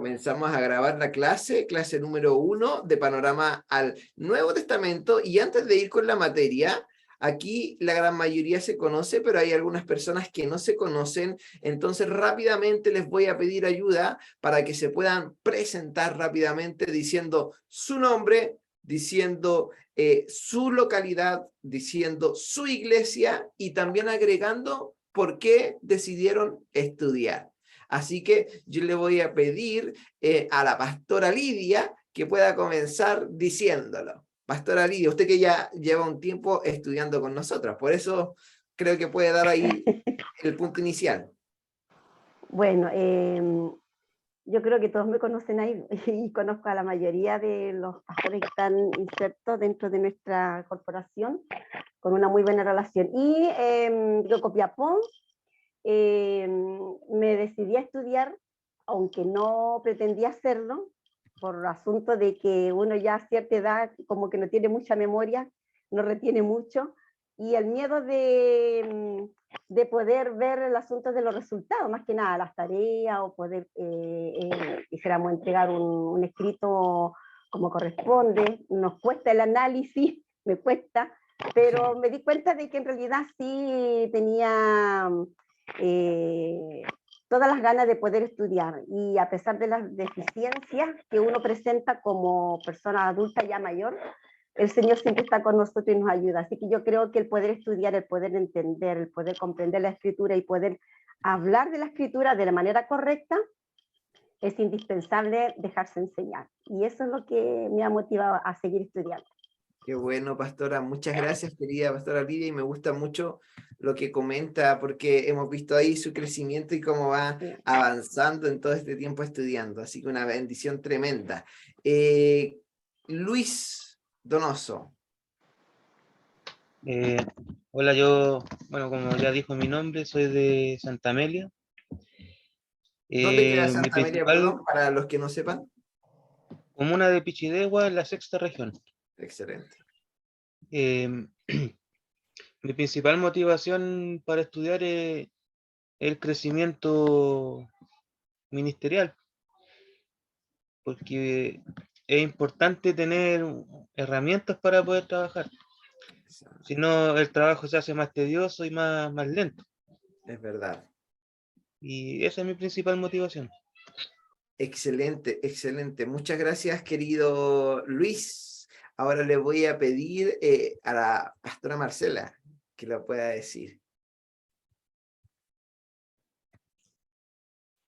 comenzamos a grabar la clase número 1 de Panorama al Nuevo Testamento, y antes de ir con la materia, aquí la gran mayoría se conoce, pero hay algunas personas que no se conocen, entonces rápidamente les voy a pedir ayuda para que se puedan presentar rápidamente diciendo su nombre, diciendo su localidad, diciendo su iglesia y también agregando por qué decidieron estudiar. Así que yo le voy a pedir a la pastora Lidia que pueda comenzar diciéndolo. Pastora Lidia, usted que ya lleva un tiempo estudiando con nosotros, por eso creo que puede dar ahí el punto inicial. Bueno, yo creo que todos me conocen ahí y conozco a la mayoría de los pastores que están insertos dentro de nuestra corporación con una muy buena relación. Y yo Copiapó, me decidí a estudiar, aunque no pretendía hacerlo, por asunto de que uno ya a cierta edad como que no tiene mucha memoria, no retiene mucho, y el miedo de poder ver el asunto de los resultados, más que nada las tareas, o poder, quisiéramos entregar un escrito como corresponde, nos cuesta el análisis, me cuesta, pero me di cuenta de que en realidad sí tenía todas las ganas de poder estudiar, y a pesar de las deficiencias que uno presenta como persona adulta ya mayor, el Señor siempre está con nosotros y nos ayuda. Así que yo creo que el poder estudiar, el poder entender, el poder comprender la Escritura y poder hablar de la Escritura de la manera correcta, es indispensable dejarse enseñar. Y eso es lo que me ha motivado a seguir estudiando. Qué bueno, pastora. Muchas gracias, querida pastora Lidia, y me gusta mucho lo que comenta, porque hemos visto ahí su crecimiento y cómo va avanzando en todo este tiempo estudiando. Así que una bendición tremenda. Luis Donoso. Hola, yo, bueno, como ya dijo mi nombre, soy de Santa Amelia. ¿Dónde queda Mi Santa Amelia, principal perdón, para los que no sepan? comuna de Pichidegua, en la sexta región. Excelente. Mi principal motivación para estudiar es el crecimiento ministerial, porque es importante tener herramientas para poder trabajar. Si no, el trabajo se hace más tedioso y más lento. Es verdad. Y esa es mi principal motivación. Excelente, excelente. Muchas gracias, querido Luis. Ahora le voy a pedir a la pastora Marcela que lo pueda decir.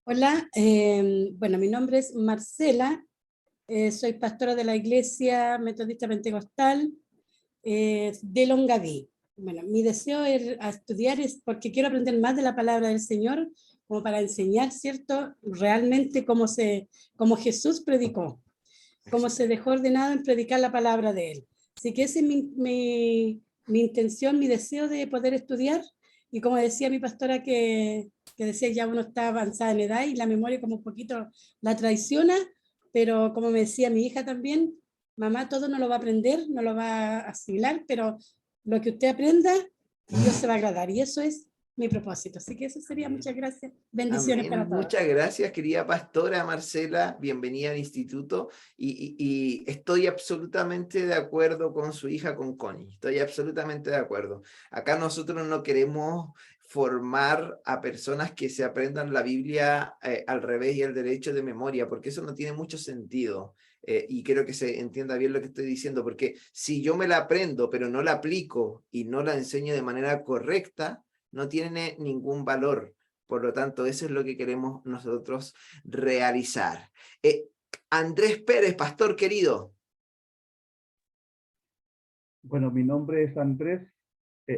Hola, bueno, mi nombre es Marcela, soy pastora de la Iglesia Metodista Pentecostal de Longaví. Bueno, mi deseo a estudiar es porque quiero aprender más de la palabra del Señor, como para enseñar, ¿cierto?, realmente cómo Jesús predicó, cómo se dejó ordenado en predicar la palabra de Él. Así que esa es mi intención, mi deseo de poder estudiar, y como decía mi pastora que decía, ya uno está avanzada en edad y la memoria como un poquito la traiciona, pero como me decía mi hija también, mamá, todo no lo va a aprender, no lo va a asimilar, pero lo que usted aprenda, Dios se va a agradar, y eso es mi propósito. Así que eso sería. Muchas gracias. Bendiciones Amén. para todos. Muchas gracias, querida pastora Marcela. Bienvenida al instituto. Y estoy absolutamente de acuerdo con su hija, con Connie. Estoy absolutamente de acuerdo. Acá nosotros no queremos formar a personas que se aprendan la Biblia al revés y al derecho de memoria, porque eso no tiene mucho sentido. Y quiero que se entienda bien lo que estoy diciendo, porque si yo me la aprendo, pero no la aplico y no la enseño de manera correcta, no tiene ningún valor. Por lo tanto, eso es lo que queremos nosotros realizar. Andrés Pérez, pastor querido. Bueno, mi nombre es Andrés.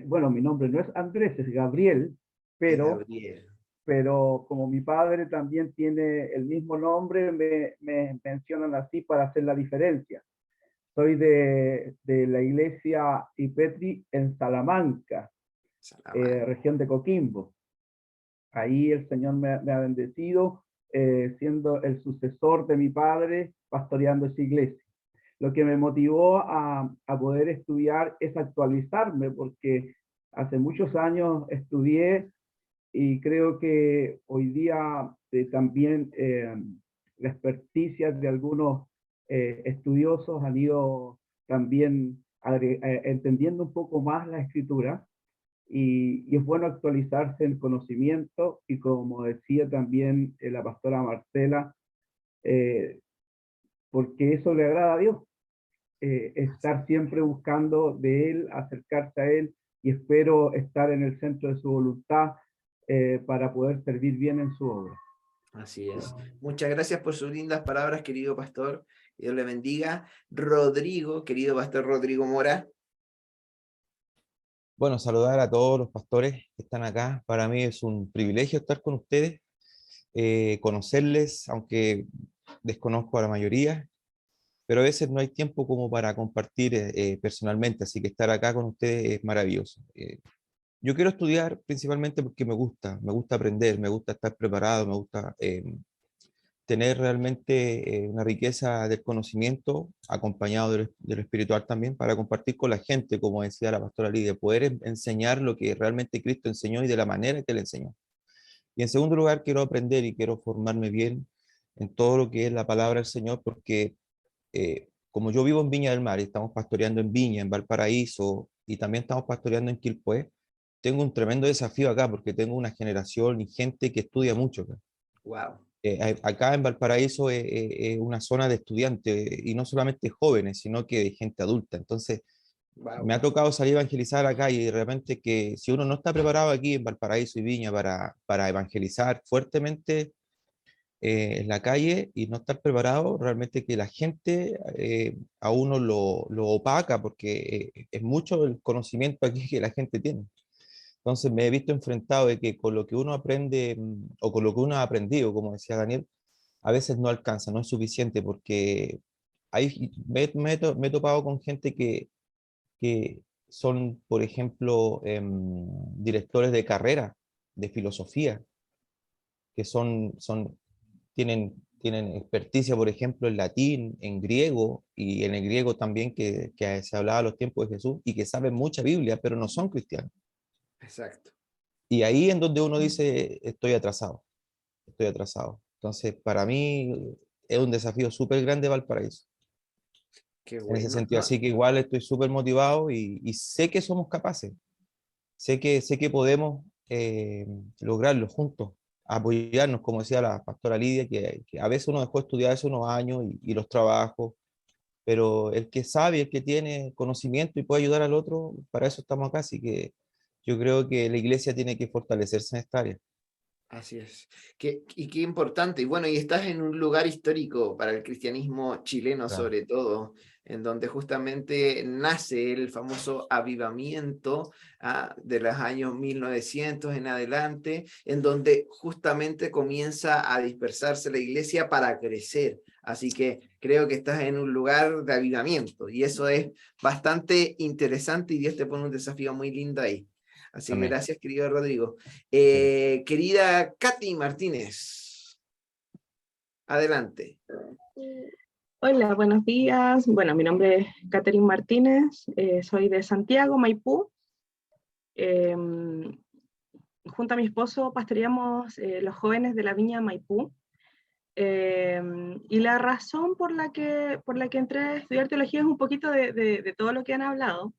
Bueno, mi nombre no es Andrés, es Gabriel, pero como mi padre también tiene el mismo nombre, me mencionan así para hacer la diferencia. Soy de la iglesia Ipetri en Salamanca, región de Coquimbo. Ahí el Señor me ha bendecido, siendo el sucesor de mi padre, pastoreando esa iglesia. Lo que me motivó a poder estudiar es actualizarme, porque hace muchos años estudié y creo que hoy día también la experticia de algunos estudiosos han ido también entendiendo un poco más la escritura, y es bueno actualizarse en conocimiento, y como decía también la pastora Marcela, porque eso le agrada a Dios, estar siempre buscando de Él, acercarse a Él, y espero estar en el centro de su voluntad para poder servir bien en su obra. Así es. Muchas gracias por sus lindas palabras, querido pastor. Que Dios le bendiga. Rodrigo, querido pastor Rodrigo Mora. Bueno, saludar a todos los pastores que están acá. Para mí es un privilegio estar con ustedes, conocerles, aunque desconozco a la mayoría, pero a veces no hay tiempo como para compartir personalmente, así que estar acá con ustedes es maravilloso. Yo quiero estudiar principalmente porque me gusta aprender, me gusta estar preparado, me gusta tener realmente una riqueza del conocimiento acompañado de lo espiritual también, para compartir con la gente, como decía la pastora Lidia, poder enseñar lo que realmente Cristo enseñó y de la manera que Él enseñó. Y en segundo lugar, quiero aprender y quiero formarme bien en todo lo que es la palabra del Señor, porque como yo vivo en Viña del Mar y estamos pastoreando en Viña, en Valparaíso, y también estamos pastoreando en Quilpué, tengo un tremendo desafío acá, porque tengo una generación y gente que estudia mucho acá. Wow. Acá en Valparaíso es una zona de estudiantes, y no solamente jóvenes, sino que de gente adulta. Entonces, Wow. me ha tocado salir a evangelizar acá, y de repente que si uno no está preparado aquí en Valparaíso y Viña para evangelizar fuertemente en la calle, y no estar preparado, realmente que la gente a uno lo opaca, porque es mucho el conocimiento aquí que la gente tiene. Entonces me he visto enfrentado de que con lo que uno aprende, o con lo que uno ha aprendido, como decía Daniel, a veces no alcanza, no es suficiente, porque me he topado con gente que son, por ejemplo, directores de carrera, de filosofía, que tienen experticia, por ejemplo, en latín, en griego, y en el griego también que se hablaba a los tiempos de Jesús, y que saben mucha Biblia, pero no son cristianos. Exacto. Y ahí en donde uno dice, estoy atrasado, estoy atrasado. Entonces, para mí es un desafío súper grande Valparaíso, Qué en ese bueno. sentido. Así que igual estoy súper motivado, y sé que somos capaces, sé que podemos lograrlo juntos, apoyarnos, como decía la pastora Lidia, que a veces uno dejó de estudiar hace unos años, y los trabajos, pero el que sabe, el que tiene conocimiento y puede ayudar al otro, para eso estamos acá. Así que yo creo que la iglesia tiene que fortalecerse en esta área. Así es. Y qué importante. Y bueno, y estás en un lugar histórico para el cristianismo chileno, Claro. sobre todo, en donde justamente nace el famoso avivamiento de los años 1900 en adelante, en donde justamente comienza a dispersarse la iglesia para crecer. Así que creo que estás en un lugar de avivamiento, y eso es bastante interesante, y Dios te pone un desafío muy lindo ahí. Así que Amén. gracias, querido Rodrigo. Querida Katy Martínez, adelante. Hola, buenos días. Bueno, mi nombre es Catherine Martínez, soy de Santiago, Maipú. Junto a mi esposo pastoreamos los jóvenes de la Viña Maipú. Y la razón por la que entré a estudiar teología es un poquito de todo lo que han hablado.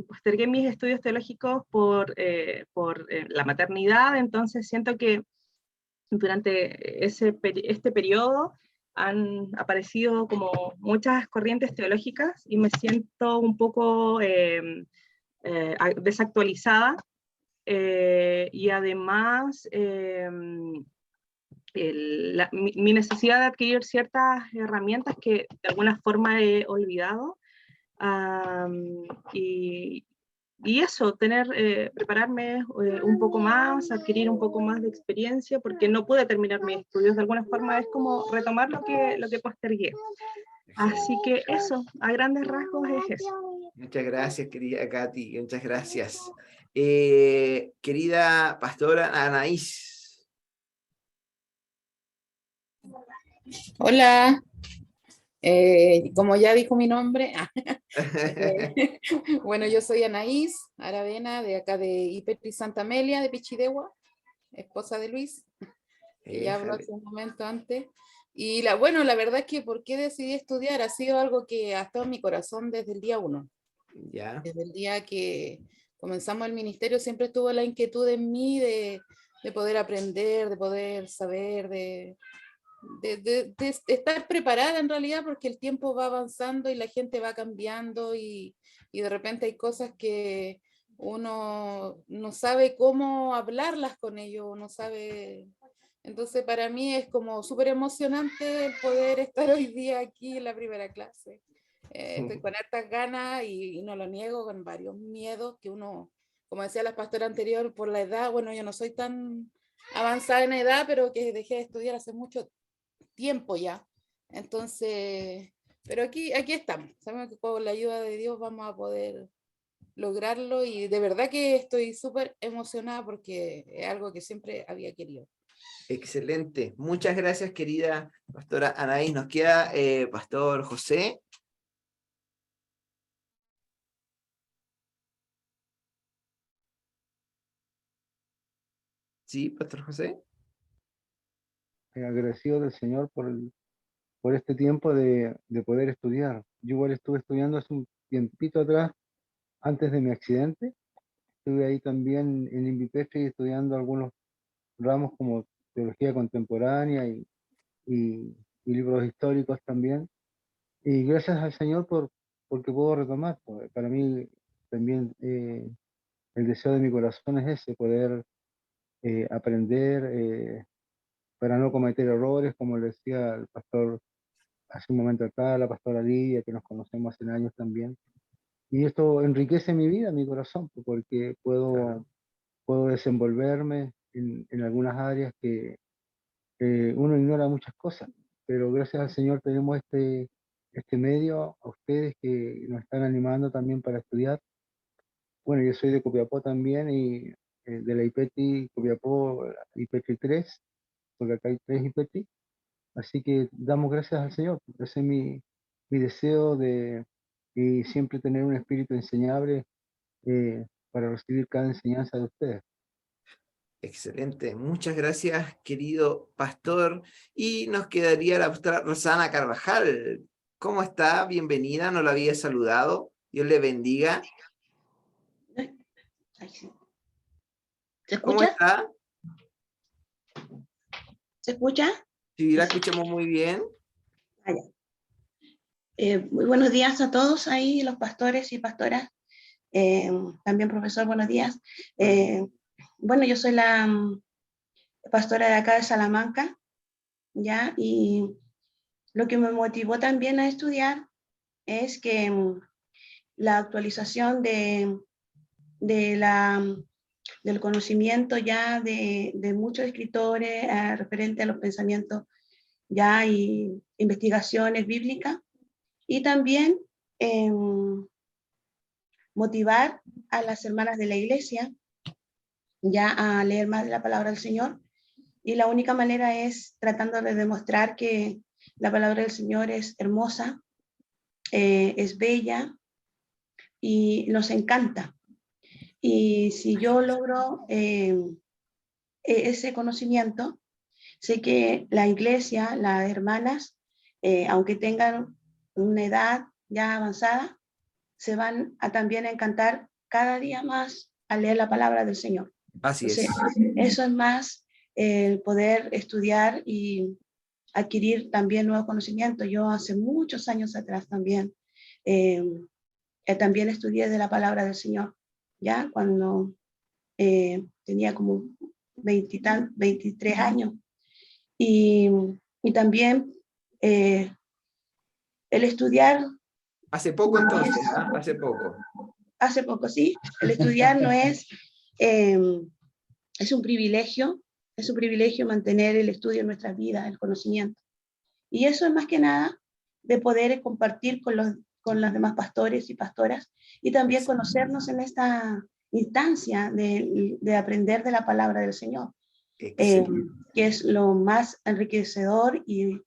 Postergué mis estudios teológicos por la maternidad, entonces siento que durante este periodo han aparecido como muchas corrientes teológicas, y me siento un poco desactualizada, y además mi necesidad de adquirir ciertas herramientas que de alguna forma he olvidado. Y eso, prepararme un poco más, adquirir un poco más de experiencia, porque no pude terminar mis estudios. De alguna forma es como retomar lo que postergué. Así que eso, a grandes rasgos es eso. Muchas gracias, querida Katy, muchas gracias. Querida pastora Anaís. Hola, como ya dijo mi nombre, bueno, yo soy Anaís Aravena, de acá de Hipetri Santa Amelia, de Pichidegua, esposa de Luis. que ya habló hace un momento antes. Y bueno, la verdad es que ¿por qué decidí estudiar? Ha sido algo que ha estado en mi corazón desde el día 1. Ya. Desde el día que comenzamos el ministerio siempre estuvo la inquietud en mí de poder aprender, de poder saber, de estar preparada en realidad, porque el tiempo va avanzando y la gente va cambiando y de repente hay cosas que uno no sabe cómo hablarlas con ellos, no sabe. Entonces para mí es como súper emocionante poder estar hoy día aquí en la primera clase. Estoy con hartas ganas y no lo niego, con varios miedos que uno, como decía la pastora anterior, por la edad, bueno, yo no soy tan avanzada en edad, pero que dejé de estudiar hace mucho tiempo ya. Entonces, pero aquí estamos. Sabemos que con la ayuda de Dios vamos a poder lograrlo y de verdad que estoy súper emocionada porque es algo que siempre había querido. Excelente. Muchas gracias, querida pastora Anaís. Nos queda pastor José. Sí, pastor José. Agradecido del Señor por este tiempo de poder estudiar. Yo igual estuve estudiando hace un tiempito atrás, antes de mi accidente. Estuve ahí también en INVIPEFI estudiando algunos ramos como teología contemporánea y libros históricos también. Y gracias al Señor porque puedo retomar. Para mí también el deseo de mi corazón es ese, poder aprender para no cometer errores, como le decía el pastor hace un momento acá, la pastora Lidia, que nos conocemos hace años también. Y esto enriquece mi vida, mi corazón, porque puedo desenvolverme en algunas áreas que uno ignora muchas cosas, pero gracias al Señor tenemos este medio, a ustedes que nos están animando también para estudiar. Bueno, yo soy de Copiapó también y de la IPETI Copiapó, IPETI 3, porque acá hay 3 IPETI. Así que damos gracias al Señor. Ese es mi deseo y siempre tener un espíritu enseñable para recibir cada enseñanza de ustedes. Excelente. Muchas gracias, querido pastor. Y nos quedaría la pastora Rosana Carvajal. ¿Cómo está? Bienvenida. No la había saludado. Dios le bendiga. ¿Se ¿Cómo escucha? está? ¿Se escucha? Sí, la escuchamos muy bien. Muy buenos días a todos ahí, los pastores y pastoras. También profesor, buenos días. Bueno, yo soy la pastora de acá de Salamanca, ¿ya? Y lo que me motivó también a estudiar es que la actualización del conocimiento ya de muchos escritores referente a los pensamientos ya y investigaciones bíblicas, y también motivar a las hermanas de la iglesia ya a leer más de la palabra del Señor, y la única manera es tratando de demostrar que la palabra del Señor es hermosa, es bella y nos encanta. Y si yo logro ese conocimiento, sé que la iglesia, las hermanas, aunque tengan una edad ya avanzada, se van a también encantar cada día más al leer la palabra del Señor. Así es. Eso es más el poder estudiar y adquirir también nuevo conocimiento. Yo hace muchos años atrás también estudié de la palabra del Señor, ya cuando tenía como 23 años. Y también el estudiar... Hace poco entonces, ¿ah? Hace poco. Hace poco, sí. El estudiar no es un privilegio mantener el estudio en nuestras vidas, el conocimiento. Y eso es más que nada de poder compartir con los demás pastores y pastoras y también conocernos en esta instancia de aprender de la palabra del Señor, que es lo más enriquecedor y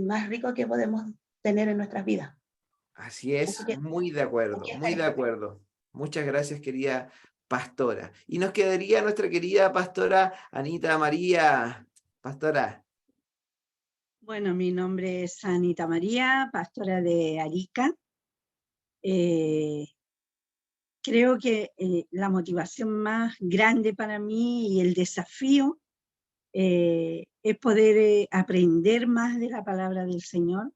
más rico que podemos tener en nuestras vidas. Así es, muy de acuerdo, muy de acuerdo. Muchas gracias, querida pastora. Y nos quedaría nuestra querida pastora Anita María. Pastora. Bueno, mi nombre es Anita María, pastora de Arica. Creo que la motivación más grande para mí y el desafío es poder aprender más de la palabra del Señor,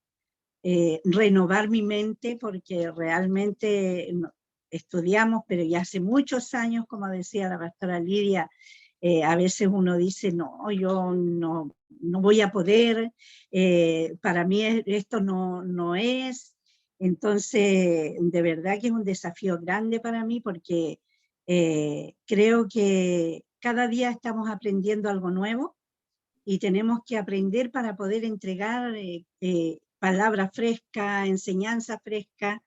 renovar mi mente, porque realmente estudiamos, pero ya hace muchos años, como decía la pastora Lidia, a veces uno dice, no, yo no voy a poder, para mí esto no es. Entonces, de verdad que es un desafío grande para mí, porque creo que cada día estamos aprendiendo algo nuevo y tenemos que aprender para poder entregar palabra fresca, enseñanza fresca,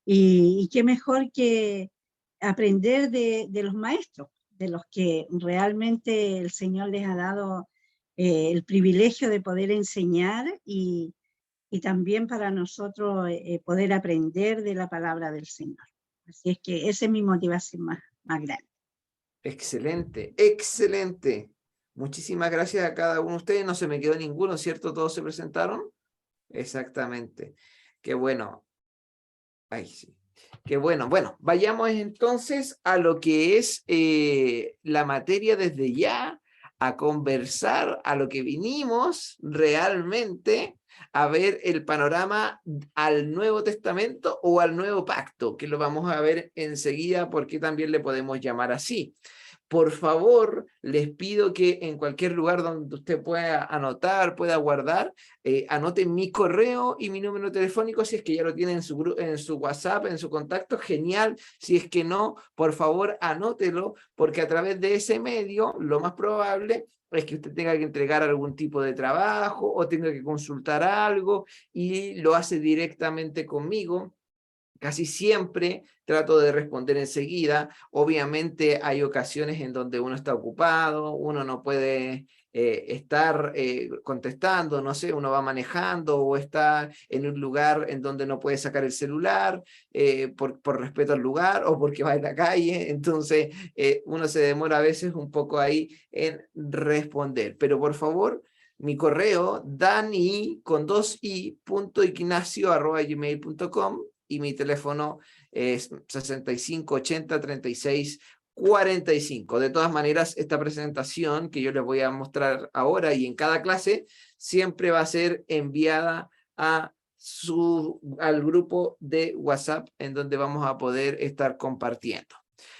y qué mejor que aprender de los maestros, de los que realmente el Señor les ha dado el privilegio de poder enseñar, y también para nosotros poder aprender de la palabra del Señor. Así es que esa es mi motivación más grande. Excelente, excelente. Muchísimas gracias a cada uno de ustedes. No se me quedó ninguno, ¿cierto? ¿Todos se presentaron? Exactamente. Qué bueno. Ay, sí. Qué bueno. Bueno, vayamos entonces a lo que es la materia desde ya, a conversar, a lo que vinimos realmente, a ver el panorama al Nuevo Testamento o al Nuevo Pacto, que lo vamos a ver enseguida porque también le podemos llamar así. Por favor, les pido que en cualquier lugar donde usted pueda anotar, pueda guardar, anoten mi correo y mi número telefónico. Si es que ya lo tienen en su WhatsApp, en su contacto, genial. Si es que no, por favor, anótelo, porque a través de ese medio, lo más probable es que usted tenga que entregar algún tipo de trabajo o tenga que consultar algo y lo hace directamente conmigo. Casi siempre trato de responder enseguida. Obviamente hay ocasiones en donde uno está ocupado, uno no puede estar contestando, no sé, uno va manejando o está en un lugar en donde no puede sacar el celular por respeto al lugar o porque va en la calle. Entonces uno se demora a veces un poco ahí en responder. Pero por favor, mi correo, dani con 2i.ignacio@gmail.com, y mi teléfono es 65803645. De todas maneras, esta presentación que yo les voy a mostrar ahora y en cada clase siempre va a ser enviada al grupo de WhatsApp en donde vamos a poder estar compartiendo.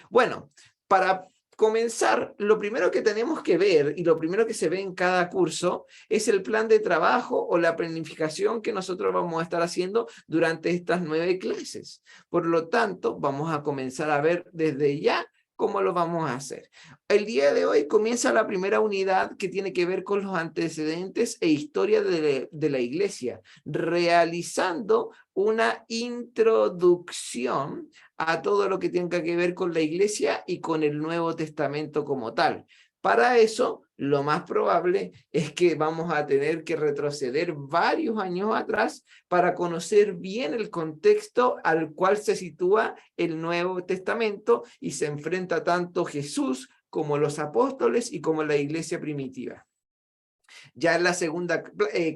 Bueno, para comenzar, lo primero que tenemos que ver y lo primero que se ve en cada curso es el plan de trabajo o la planificación que nosotros vamos a estar haciendo durante estas 9 clases. Por lo tanto, vamos a comenzar a ver desde ya cómo lo vamos a hacer. El día de hoy comienza la primera unidad que tiene que ver con los antecedentes e historia de la iglesia, realizando una introducción a todo lo que tenga que ver con la iglesia y con el Nuevo Testamento como tal. Para eso, lo más probable es que vamos a tener que retroceder varios años atrás para conocer bien el contexto al cual se sitúa el Nuevo Testamento y se enfrenta tanto Jesús como los apóstoles y como la iglesia primitiva. Ya en la segunda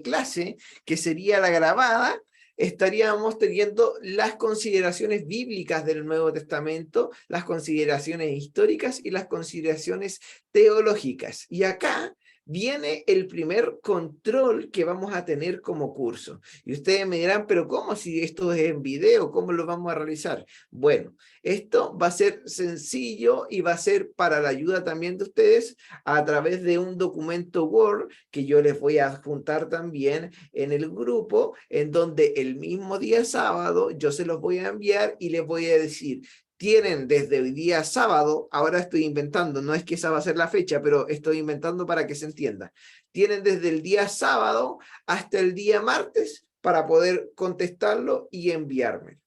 clase, que sería la grabada, estaríamos teniendo las consideraciones bíblicas del Nuevo Testamento, las consideraciones históricas y las consideraciones teológicas. Y acá viene el primer control que vamos a tener como curso. Y ustedes me dirán, pero ¿cómo si esto es en video? ¿Cómo lo vamos a realizar? Bueno, esto va a ser sencillo y va a ser para la ayuda también de ustedes a través de un documento Word que yo les voy a adjuntar también en el grupo, en donde el mismo día sábado yo se los voy a enviar y les voy a decir, tienen desde el día sábado, ahora estoy inventando, no es que esa va a ser la fecha, pero estoy inventando para que se entienda. Tienen desde el día sábado hasta el día martes para poder contestarlo y enviarme.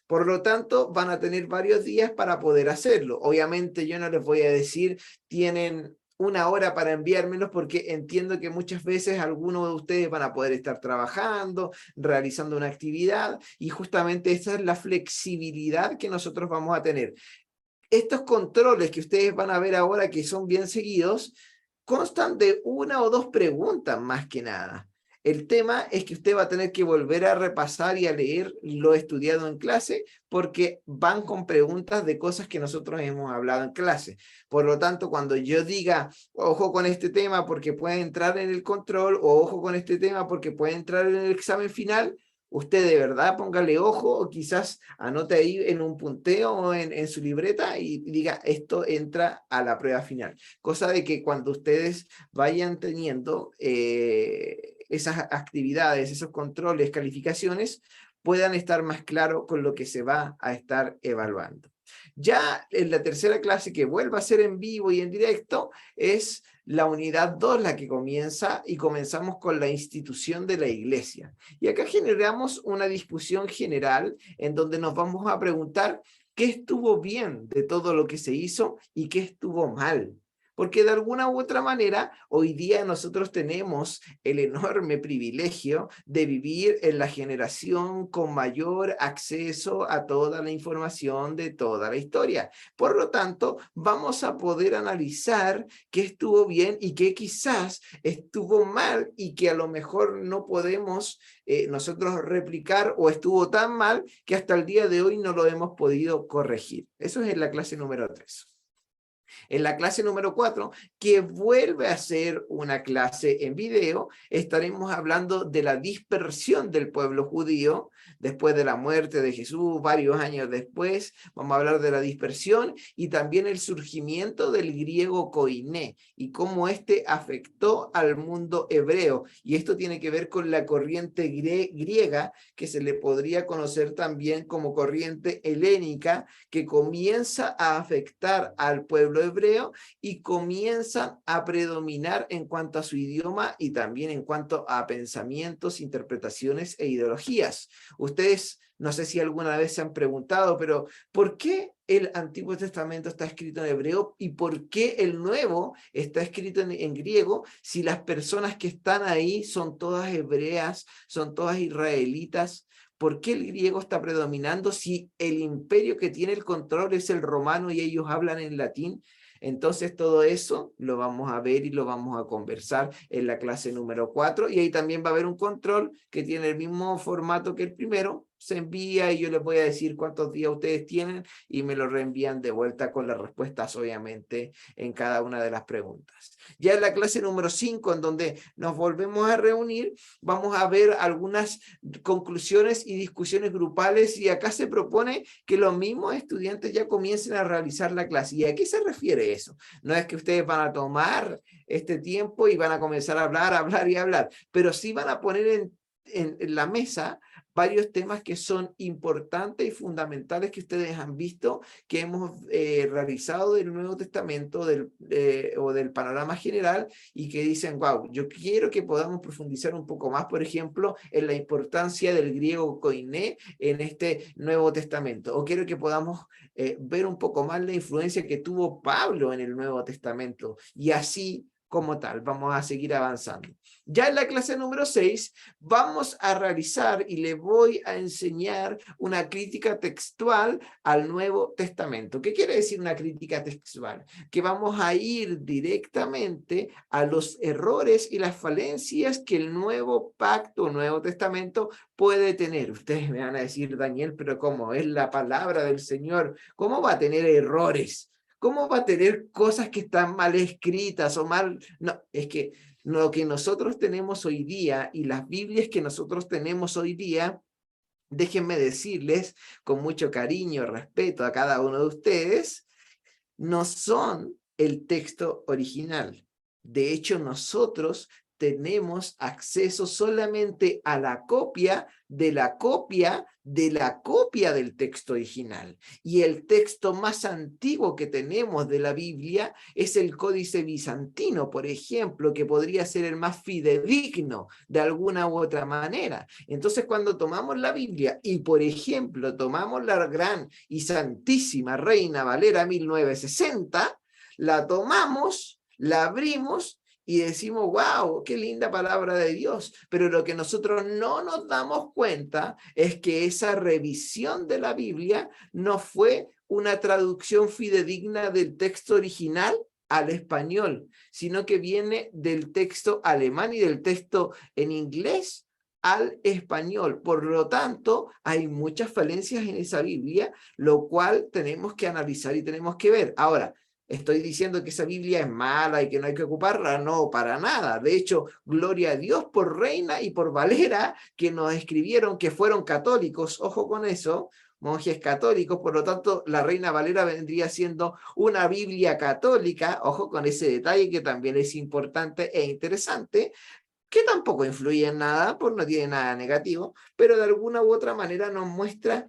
Por lo tanto, van a tener varios días para poder hacerlo. Obviamente yo no les voy a decir, tienen 1 hora para enviármelos, porque entiendo que muchas veces algunos de ustedes van a poder estar trabajando, realizando una actividad, y justamente esa es la flexibilidad que nosotros vamos a tener. Estos controles que ustedes van a ver ahora, que son bien seguidos, constan de una o dos preguntas más que nada. El tema es que usted va a tener que volver a repasar y a leer lo estudiado en clase porque van con preguntas de cosas que nosotros hemos hablado en clase. Por lo tanto, cuando yo diga, ojo con este tema porque puede entrar en el control o ojo con este tema porque puede entrar en el examen final, usted de verdad póngale ojo o quizás anote ahí en un punteo o en su libreta y diga, esto entra a la prueba final. Cosa de que cuando ustedes vayan teniendo esas actividades, esos controles, calificaciones, puedan estar más claros con lo que se va a estar evaluando. Ya en la tercera clase, que vuelva a ser en vivo y en directo, es la unidad 2 la que comienza y comenzamos con la institución de la iglesia. Y acá generamos una discusión general en donde nos vamos a preguntar qué estuvo bien de todo lo que se hizo y qué estuvo mal. Porque de alguna u otra manera, hoy día nosotros tenemos el enorme privilegio de vivir en la generación con mayor acceso a toda la información de toda la historia. Por lo tanto, vamos a poder analizar qué estuvo bien y qué quizás estuvo mal y que a lo mejor no podemos nosotros replicar o estuvo tan mal que hasta el día de hoy no lo hemos podido corregir. Eso es en la clase número 3. En la clase número 4, que vuelve a ser una clase en video, estaremos hablando de la dispersión del pueblo judío después de la muerte de Jesús, varios años después. Vamos a hablar de la dispersión y también el surgimiento del griego koiné y cómo este afectó al mundo hebreo. Y esto tiene que ver con la corriente griega, que se le podría conocer también como corriente helénica, que comienza a afectar al pueblo hebreo y comienzan a predominar en cuanto a su idioma y también en cuanto a pensamientos, interpretaciones e ideologías. Ustedes, no sé si alguna vez se han preguntado, pero ¿por qué el Antiguo Testamento está escrito en hebreo y por qué el Nuevo está escrito en griego si las personas que están ahí son todas hebreas, son todas israelitas? ¿Por qué el griego está predominando si el imperio que tiene el control es el romano y ellos hablan en latín? Entonces todo eso lo vamos a ver y lo vamos a conversar en la clase número 4 y ahí también va a haber un control que tiene el mismo formato que el primero. Se envía y yo les voy a decir cuántos días ustedes tienen y me lo reenvían de vuelta con las respuestas obviamente en cada una de las preguntas. Ya en la clase número 5 en donde nos volvemos a reunir vamos a ver algunas conclusiones y discusiones grupales y acá se propone que los mismos estudiantes ya comiencen a realizar la clase. ¿Y a qué se refiere eso? No es que ustedes van a tomar este tiempo y van a comenzar a hablar y hablar, pero sí van a poner en la mesa varios temas que son importantes y fundamentales que ustedes han visto, que hemos realizado del Nuevo Testamento o del panorama general y que dicen, wow, yo quiero que podamos profundizar un poco más, por ejemplo, en la importancia del griego koiné en este Nuevo Testamento, o quiero que podamos ver un poco más la influencia que tuvo Pablo en el Nuevo Testamento y así como tal, vamos a seguir avanzando. Ya en la clase número 6 vamos a realizar y le voy a enseñar una crítica textual al Nuevo Testamento. ¿Qué quiere decir una crítica textual? Que vamos a ir directamente a los errores y las falencias que el Nuevo Pacto, Nuevo Testamento puede tener. Ustedes me van a decir, Daniel, pero ¿cómo es la palabra del Señor? ¿Cómo va a tener errores? ¿Cómo va a tener cosas que están mal escritas o mal? No, es que lo que nosotros tenemos hoy día y las Biblias que nosotros tenemos hoy día, déjenme decirles con mucho cariño y respeto a cada uno de ustedes, no son el texto original. De hecho, nosotros tenemos acceso solamente a la copia de la copia de la copia del texto original. Y el texto más antiguo que tenemos de la Biblia es el Códice Bizantino, por ejemplo, que podría ser el más fidedigno de alguna u otra manera. Entonces, cuando tomamos la Biblia y, por ejemplo, tomamos la gran y santísima Reina Valera 1960, la tomamos, la abrimos y decimos, wow, qué linda palabra de Dios. Pero lo que nosotros no nos damos cuenta es que esa revisión de la Biblia no fue una traducción fidedigna del texto original al español, sino que viene del texto alemán y del texto en inglés al español. Por lo tanto, hay muchas falencias en esa Biblia, lo cual tenemos que analizar y tenemos que ver. Ahora, ¿estoy diciendo que esa Biblia es mala y que no hay que ocuparla? No, para nada. De hecho, gloria a Dios por Reina y por Valera, que nos escribieron que fueron católicos. Ojo con eso, monjes católicos. Por lo tanto, la Reina Valera vendría siendo una Biblia católica. Ojo con ese detalle que también es importante e interesante, que tampoco influye en nada, pues no tiene nada negativo, pero de alguna u otra manera nos muestra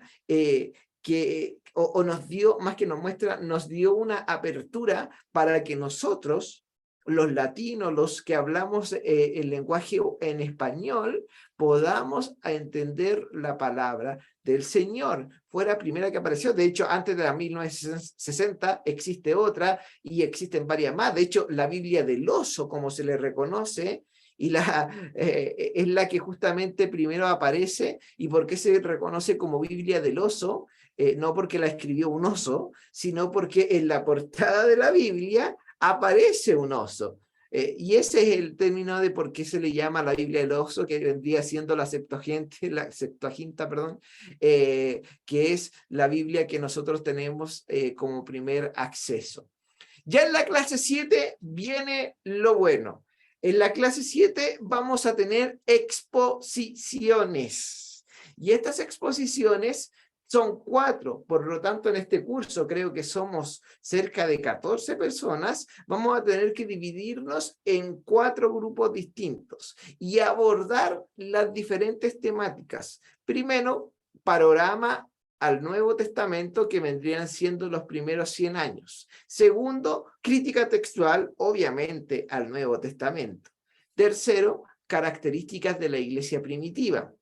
o nos dio, más que nos muestra, nos dio una apertura para que nosotros, los latinos, los que hablamos el lenguaje en español, podamos entender la palabra del Señor. Fue la primera que apareció. De hecho, antes de la 1960 existe otra y existen varias más. De hecho, la Biblia del oso, como se le reconoce, y es la que justamente primero aparece. ¿Y por qué se reconoce como Biblia del oso? No porque la escribió un oso, sino porque en la portada de la Biblia aparece un oso. Y ese es el término de por qué se le llama la Biblia del oso, que vendría siendo la Septuaginta, perdón, que es la Biblia que nosotros tenemos como primer acceso. Ya en la clase 7 viene lo bueno. En la clase 7 vamos a tener exposiciones. Y estas exposiciones son 4. Por lo tanto, en este curso creo que somos cerca de 14 personas. Vamos a tener que dividirnos en 4 grupos distintos y abordar las diferentes temáticas. Primero, panorama al Nuevo Testamento, que vendrían siendo los primeros 100 años. Segundo, crítica textual, obviamente, al Nuevo Testamento. Tercero, características de la iglesia primitiva.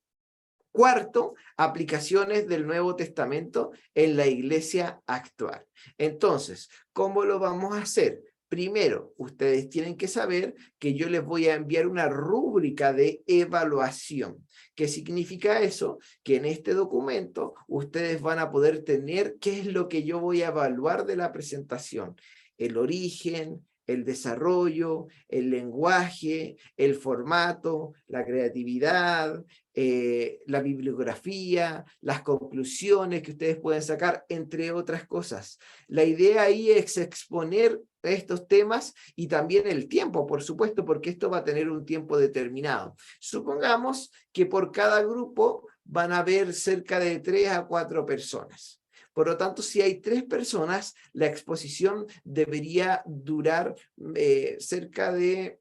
Cuarto, aplicaciones del Nuevo Testamento en la iglesia actual. Entonces, ¿cómo lo vamos a hacer? Primero, ustedes tienen que saber que yo les voy a enviar una rúbrica de evaluación. ¿Qué significa eso? Que en este documento ustedes van a poder tener qué es lo que yo voy a evaluar de la presentación. El origen, el desarrollo, el lenguaje, el formato, la creatividad, la bibliografía, las conclusiones que ustedes pueden sacar, entre otras cosas. La idea ahí es exponer estos temas y también el tiempo, por supuesto, porque esto va a tener un tiempo determinado. Supongamos que por cada grupo van a haber cerca de 3 a 4 personas. Por lo tanto, si hay 3 personas, la exposición debería durar cerca de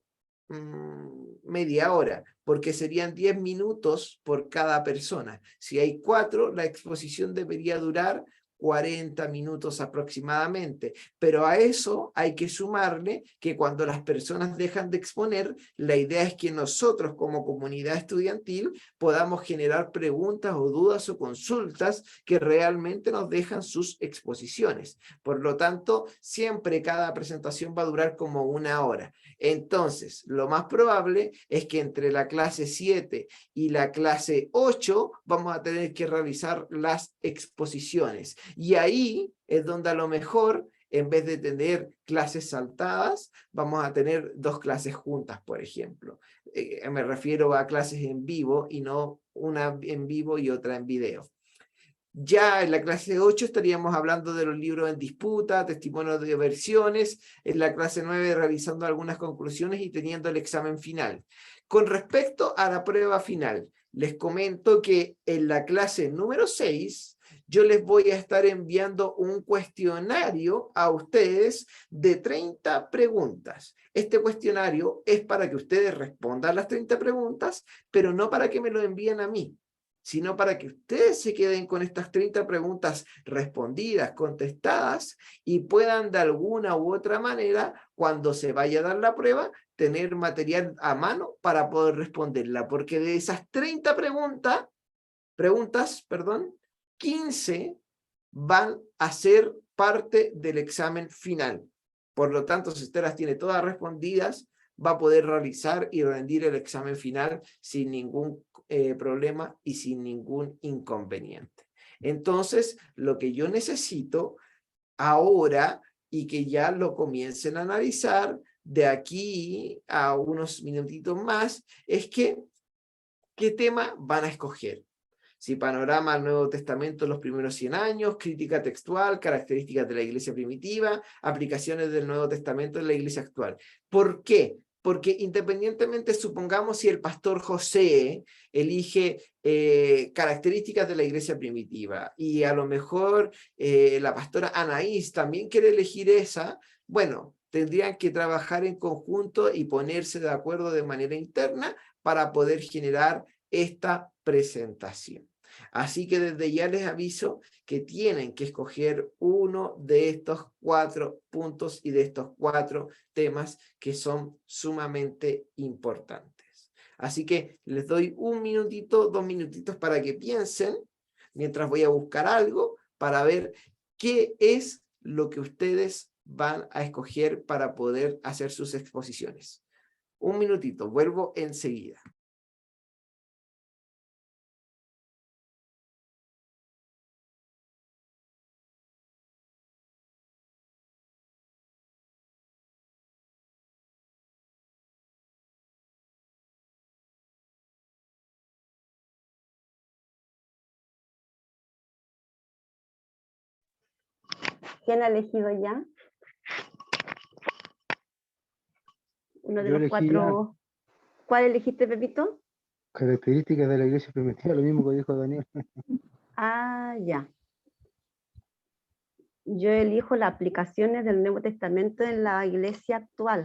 media hora, porque serían 10 minutos por cada persona. Si hay 4, la exposición debería durar 40 minutos aproximadamente, pero a eso hay que sumarle que cuando las personas dejan de exponer, la idea es que nosotros como comunidad estudiantil podamos generar preguntas o dudas o consultas que realmente nos dejan sus exposiciones. Por lo tanto, siempre cada presentación va a durar como 1 hora. Entonces, lo más probable es que entre la clase 7 y la clase 8 vamos a tener que realizar las exposiciones. Y ahí es donde a lo mejor, en vez de tener clases saltadas, vamos a tener 2 clases juntas, por ejemplo. Me refiero a clases en vivo y no una en vivo y otra en video. Ya en la clase 8 estaríamos hablando de los libros en disputa, testimonios de versiones, en la clase 9 realizando algunas conclusiones y teniendo el examen final. Con respecto a la prueba final, les comento que en la clase número 6 yo les voy a estar enviando un cuestionario a ustedes de 30 preguntas. Este cuestionario es para que ustedes respondan las 30 preguntas, pero no para que me lo envíen a mí, sino para que ustedes se queden con estas 30 preguntas respondidas, contestadas, y puedan de alguna u otra manera, cuando se vaya a dar la prueba, tener material a mano para poder responderla. Porque de esas 30 preguntas, 15 van a ser parte del examen final. Por lo tanto, si usted las tiene todas respondidas, va a poder realizar y rendir el examen final sin ningún problema y sin ningún inconveniente. Entonces, lo que yo necesito ahora y que ya lo comiencen a analizar de aquí a unos minutitos más, es que, ¿qué tema van a escoger? Si panorama al Nuevo Testamento en los primeros 100 años, crítica textual, características de la iglesia primitiva, aplicaciones del Nuevo Testamento en la iglesia actual. ¿Por qué? Porque independientemente, supongamos si el pastor José elige características de la iglesia primitiva y a lo mejor la pastora Anaís también quiere elegir esa, bueno, tendrían que trabajar en conjunto y ponerse de acuerdo de manera interna para poder generar esta presentación. Así que desde ya les aviso que tienen que escoger uno de estos 4 puntos y de estos 4 temas que son sumamente importantes. Así que les doy 1 minutito, 2 minutitos para que piensen, mientras voy a buscar algo para ver qué es lo que ustedes van a escoger para poder hacer sus exposiciones. 1 minutito, vuelvo enseguida. ¿Quién ha elegido ya? Uno de Yo los elegí 4. ¿Cuál elegiste, Pepito? características de la iglesia primitiva, lo mismo que dijo Daniel. Ah, ya. Yo elijo las aplicaciones del Nuevo Testamento en la iglesia actual.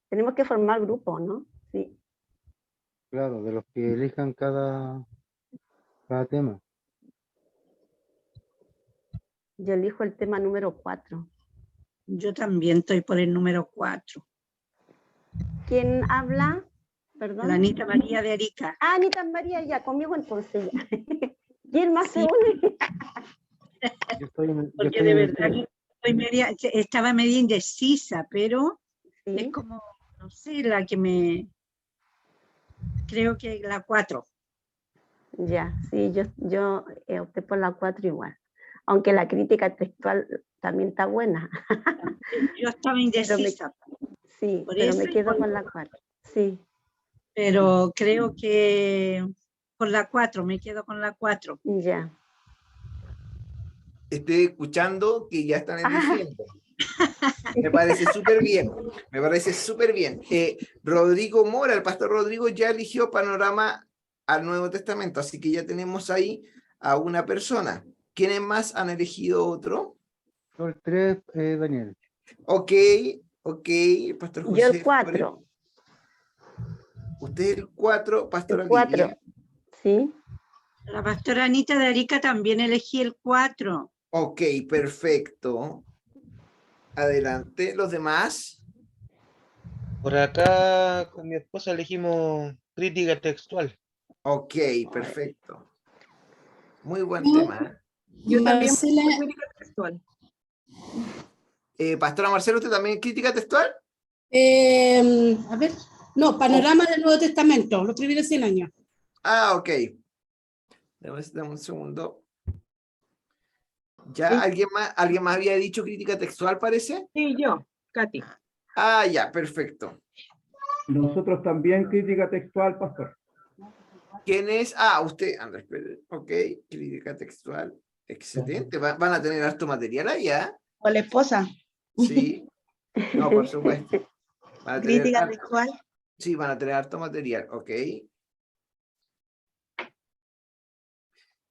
Tenemos que formar grupo, ¿no? Sí. Claro, de los que elijan cada tema. Yo elijo el tema número 4. Yo también estoy por el número 4. ¿Quién habla? Perdón. La Anita María de Arica. Ah, Anita María, ya, conmigo entonces. Ya. ¿Quién más se une? Porque de verdad que estaba media indecisa, pero ¿Sí? es como, no sé, la que me... Creo que la 4. Ya, sí, yo opté por la 4 igual. Aunque la crítica textual también está buena. Yo estaba indecisa. Sí, por pero eso me quedo y con la 4. Sí. Pero creo que con la 4, me quedo con la 4. Ya. Estoy escuchando que ya están eligiendo. Me parece súper bien, me parece súper bien. Rodrigo Mora, el pastor Rodrigo, ya eligió panorama al Nuevo Testamento, así que ya tenemos ahí a una persona. ¿Quiénes más han elegido otro? Yo el 3, Daniel. Ok, pastor José. Yo el 4. Usted el 4, pastora El 4, Lidia. sí. La pastora Anita de Arica también elegí el 4. Ok, perfecto. Adelante, ¿los demás? Por acá con mi esposa elegimos crítica textual. Ok, perfecto. Muy buen tema. Yo también Marcela, crítica textual. Pastora Marcela, ¿usted también crítica textual? a ver, no, panorama del Nuevo Testamento, los primeros 100 años. Ah, ok. Dame un segundo. ¿Ya Sí. alguien más había dicho crítica textual, parece? Sí, yo, Katy. Ah, ya, perfecto. Nosotros también crítica textual, pastor. ¿Quién es? Ah, usted, Andrés Pérez. Ok, crítica textual. Excelente. Van a tener harto material allá. O la esposa. Sí. No, por supuesto. Van a tener Crítica harto- textual. Sí, van a tener harto material. Ok.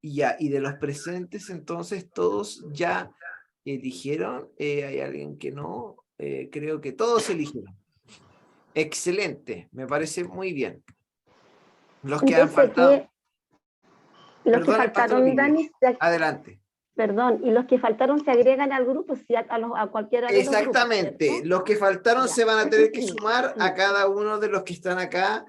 Y ya, y de los presentes, entonces, todos ya eligieron. ¿Hay alguien que no? Creo que todos eligieron. Excelente, me parece muy bien. Los que han Entonces, faltado. y los que Perdón, el pastor faltaron, Lidia. Dani, Adelante. perdón, y los que faltaron se agregan al grupo, sí, a cualquiera de los grupos, Exactamente, ¿cierto? los que faltaron Ya. se van a tener que sumar a cada uno de los que están acá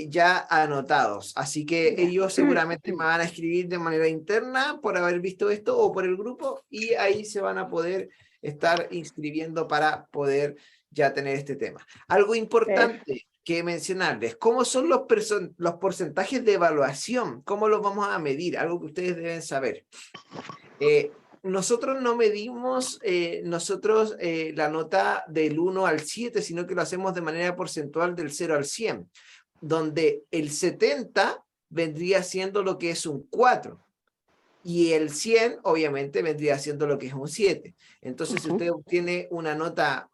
ya anotados. Así que Ya. ellos seguramente me van a escribir de manera interna por haber visto esto o por el grupo y ahí se van a poder estar inscribiendo para poder ya tener este tema. Algo importante que mencionarles. ¿Cómo son los porcentajes de evaluación? ¿Cómo los vamos a medir? Algo que ustedes deben saber. Nosotros no medimos la nota del 1 al 7, sino que lo hacemos de manera porcentual del 0 al 100, donde el 70 vendría siendo lo que es un 4. Y el 100, obviamente, vendría siendo lo que es un 7. Entonces, si usted obtiene una nota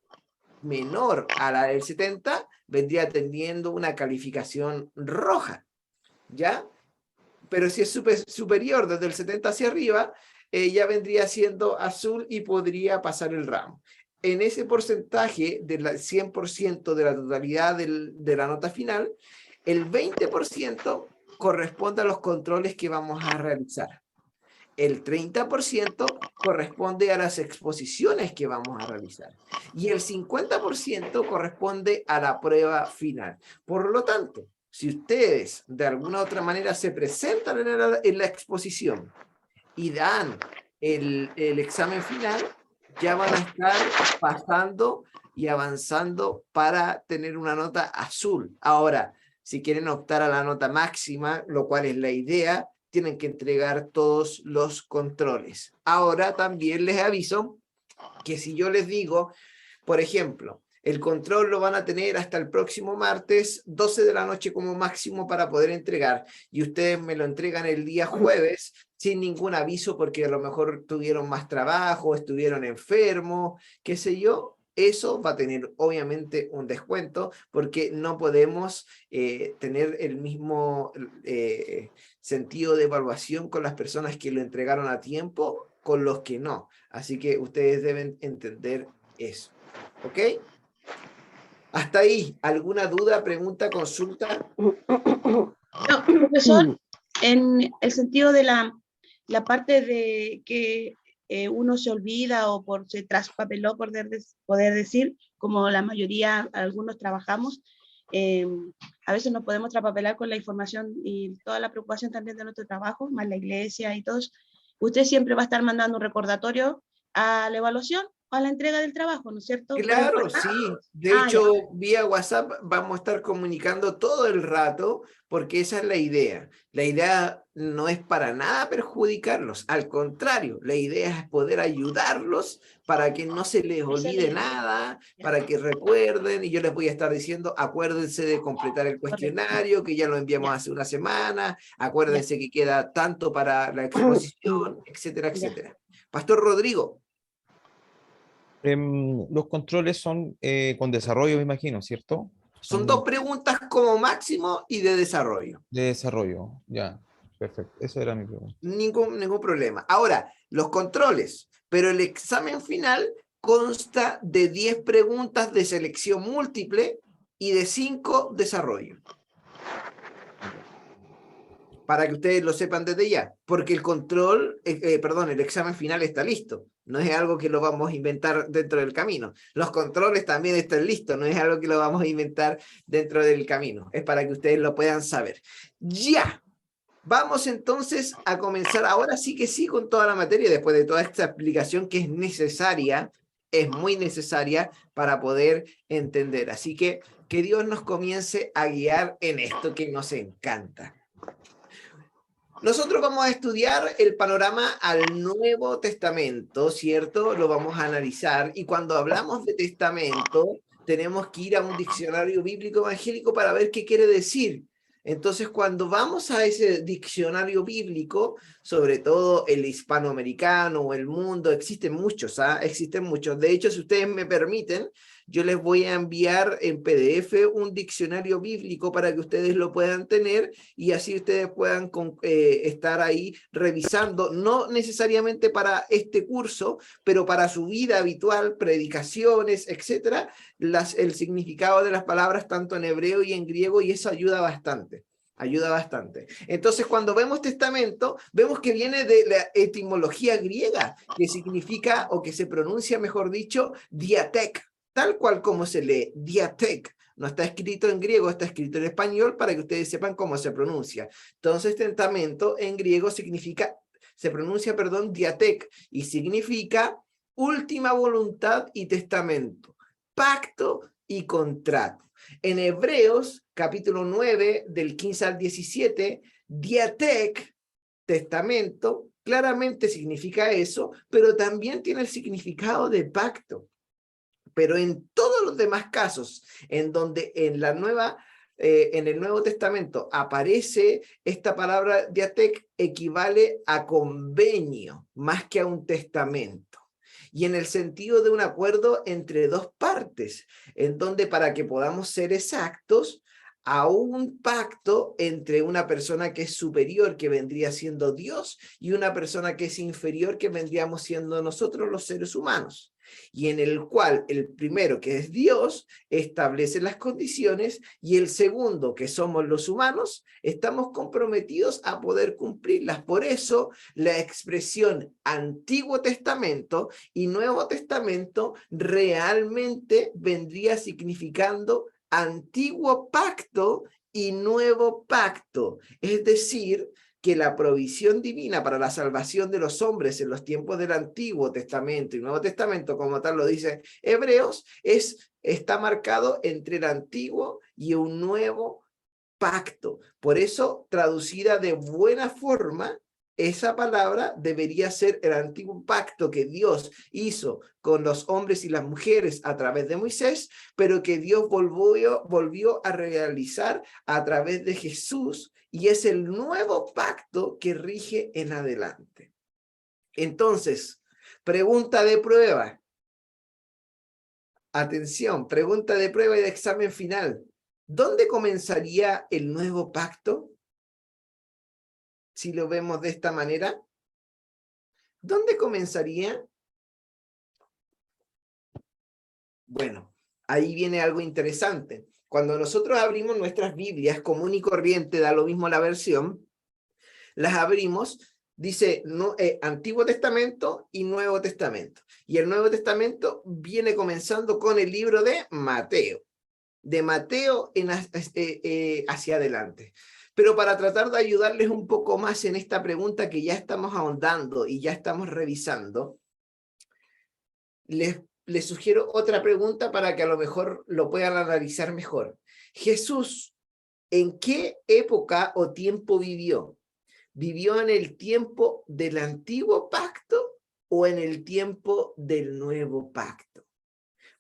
menor a la del 70, vendría teniendo una calificación roja, ¿ya? Pero si es superior, desde el 70 hacia arriba, ya vendría siendo azul y podría pasar el ramo. En ese porcentaje del 100% de la totalidad de la nota final, el 20% corresponde a los controles que vamos a realizar. El 30% corresponde a las exposiciones que vamos a realizar. Y el 50% corresponde a la prueba final. Por lo tanto, si ustedes de alguna u otra manera se presentan en la exposición y dan el examen final, ya van a estar pasando y avanzando para tener una nota azul. Ahora, si quieren optar a la nota máxima, lo cual es la idea, tienen que entregar todos los controles. Ahora también les aviso que si yo les digo, por ejemplo, el control lo van a tener hasta el próximo martes, 12 de la noche como máximo para poder entregar, y ustedes me lo entregan el día jueves sin ningún aviso porque a lo mejor tuvieron más trabajo, estuvieron enfermos, qué sé yo, eso va a tener obviamente un descuento porque no podemos tener el mismo sentido de evaluación con las personas que lo entregaron a tiempo con los que no. Así que ustedes deben entender eso. ¿Ok? Hasta ahí, ¿alguna duda, pregunta, consulta? No, profesor, en el sentido de la parte de que uno se olvida o se traspapeló, por poder decir, como la mayoría, algunos trabajamos, a veces nos podemos traspapelar con la información y toda la preocupación también de nuestro trabajo, más la iglesia y todos. Usted siempre va a estar mandando un recordatorio a la evaluación o a la entrega del trabajo, ¿no es cierto? Claro, sí. De hecho, vía WhatsApp vamos a estar comunicando todo el rato porque esa es la idea. La idea no es para nada perjudicarlos. Al contrario, la idea es poder ayudarlos para que no se les olvide nada, para que recuerden. Y yo les voy a estar diciendo, acuérdense de completar el cuestionario, que ya lo enviamos hace una semana. Acuérdense que queda tanto para la exposición, etcétera, etcétera. Pastor Rodrigo. Los controles son con desarrollo, me imagino, ¿cierto? Son 2 preguntas como máximo y de desarrollo. De desarrollo, ya. Perfecto. Esa era mi pregunta. Ningún problema. Ahora, los controles. Pero el examen final consta de 10 preguntas de selección múltiple y de 5 desarrollo. Para que ustedes lo sepan desde ya. Porque el control, el examen final está listo. No es algo que lo vamos a inventar dentro del camino. Los controles también están listos. No es algo que lo vamos a inventar dentro del camino. Es para que ustedes lo puedan saber. Ya. Vamos entonces a comenzar. Ahora sí que sí con toda la materia. Después de toda esta explicación que es necesaria. Es muy necesaria para poder entender. Así que Dios nos comience a guiar en esto que nos encanta. Nosotros vamos a estudiar el panorama al Nuevo Testamento, ¿cierto? Lo vamos a analizar y cuando hablamos de testamento tenemos que ir a un diccionario bíblico evangélico para ver qué quiere decir. Entonces, cuando vamos a ese diccionario bíblico, sobre todo el hispanoamericano o el mundo, existen muchos, ¿ah? Existen muchos. De hecho, si ustedes me permiten, yo les voy a enviar en PDF un diccionario bíblico para que ustedes lo puedan tener y así ustedes puedan estar ahí revisando, no necesariamente para este curso, pero para su vida habitual, predicaciones, etcétera, el significado de las palabras tanto en hebreo y en griego, y eso ayuda bastante. Ayuda bastante. Entonces, cuando vemos testamento, vemos que viene de la etimología griega, que significa, o que se pronuncia, mejor dicho, diatek, tal cual como se lee, diatek. No está escrito en griego, está escrito en español para que ustedes sepan cómo se pronuncia. Entonces, testamento en griego se pronuncia, diatek, y significa última voluntad y testamento. Pacto y contrato. En Hebreos, capítulo 9, del 15 al 17, diatek, testamento, claramente significa eso, pero también tiene el significado de pacto. Pero en todos los demás casos, en donde en el Nuevo Testamento aparece esta palabra diatek, equivale a convenio, más que a un testamento. Y en el sentido de un acuerdo entre dos partes, en donde para que podamos ser exactos, a un pacto entre una persona que es superior, que vendría siendo Dios, y una persona que es inferior, que vendríamos siendo nosotros los seres humanos. Y en el cual el primero, que es Dios, establece las condiciones, y el segundo, que somos los humanos, estamos comprometidos a poder cumplirlas. Por eso la expresión Antiguo Testamento y Nuevo Testamento realmente vendría significando Antiguo Pacto y Nuevo Pacto. Es decir, que la provisión divina para la salvación de los hombres en los tiempos del Antiguo Testamento y Nuevo Testamento, como tal lo dice Hebreos, está marcado entre el Antiguo y un Nuevo Pacto. Por eso, traducida de buena forma, esa palabra debería ser el antiguo pacto que Dios hizo con los hombres y las mujeres a través de Moisés, pero que Dios volvió a realizar a través de Jesús, y es el nuevo pacto que rige en adelante. Entonces, pregunta de prueba. Atención, pregunta de prueba y de examen final. ¿Dónde comenzaría el nuevo pacto? Si lo vemos de esta manera, ¿dónde comenzaría? Bueno, ahí viene algo interesante. Cuando nosotros abrimos nuestras Biblias común y corriente, da lo mismo la versión, las abrimos, dice Antiguo Testamento y Nuevo Testamento. Y el Nuevo Testamento viene comenzando con el libro de Mateo. De Mateo hacia adelante. Pero para tratar de ayudarles un poco más en esta pregunta que ya estamos ahondando y ya estamos revisando, les sugiero otra pregunta para que a lo mejor lo puedan analizar mejor. Jesús, ¿en qué época o tiempo vivió? ¿Vivió en el tiempo del antiguo pacto o en el tiempo del nuevo pacto?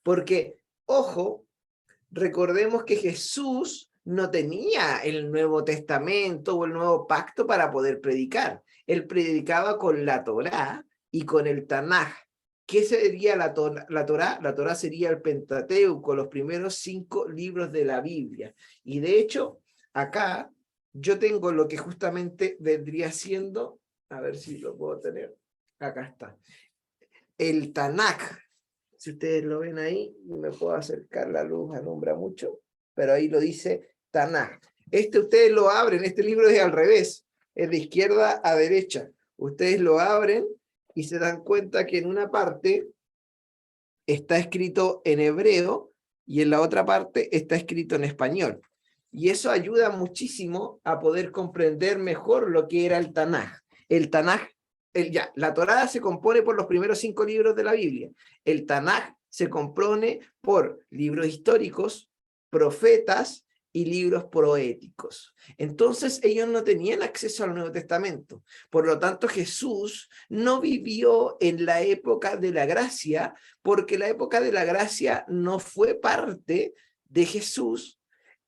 Porque, ojo, recordemos que Jesús no tenía el Nuevo Testamento o el Nuevo Pacto para poder predicar. Él predicaba con la Torá y con el Tanaj. ¿Qué sería la Torá? La Torá sería el Pentateuco, los primeros 5 libros de la Biblia. Y de hecho, acá yo tengo lo que justamente vendría siendo, a ver si lo puedo tener, acá está, el Tanaj. Si ustedes lo ven ahí, me puedo acercar, la luz alumbra mucho, pero ahí lo dice Tanaj. Ustedes lo abren, este libro es al revés, es de izquierda a derecha. Ustedes lo abren y se dan cuenta que en una parte está escrito en hebreo y en la otra parte está escrito en español. Y eso ayuda muchísimo a poder comprender mejor lo que era el Tanaj. El Tanaj, la Torá se compone por los primeros 5 libros de la Biblia. El Tanaj se compone por libros históricos, profetas y libros poéticos. Entonces ellos no tenían acceso al Nuevo Testamento. Por lo tanto, Jesús no vivió en la época de la gracia, porque la época de la gracia no fue parte de Jesús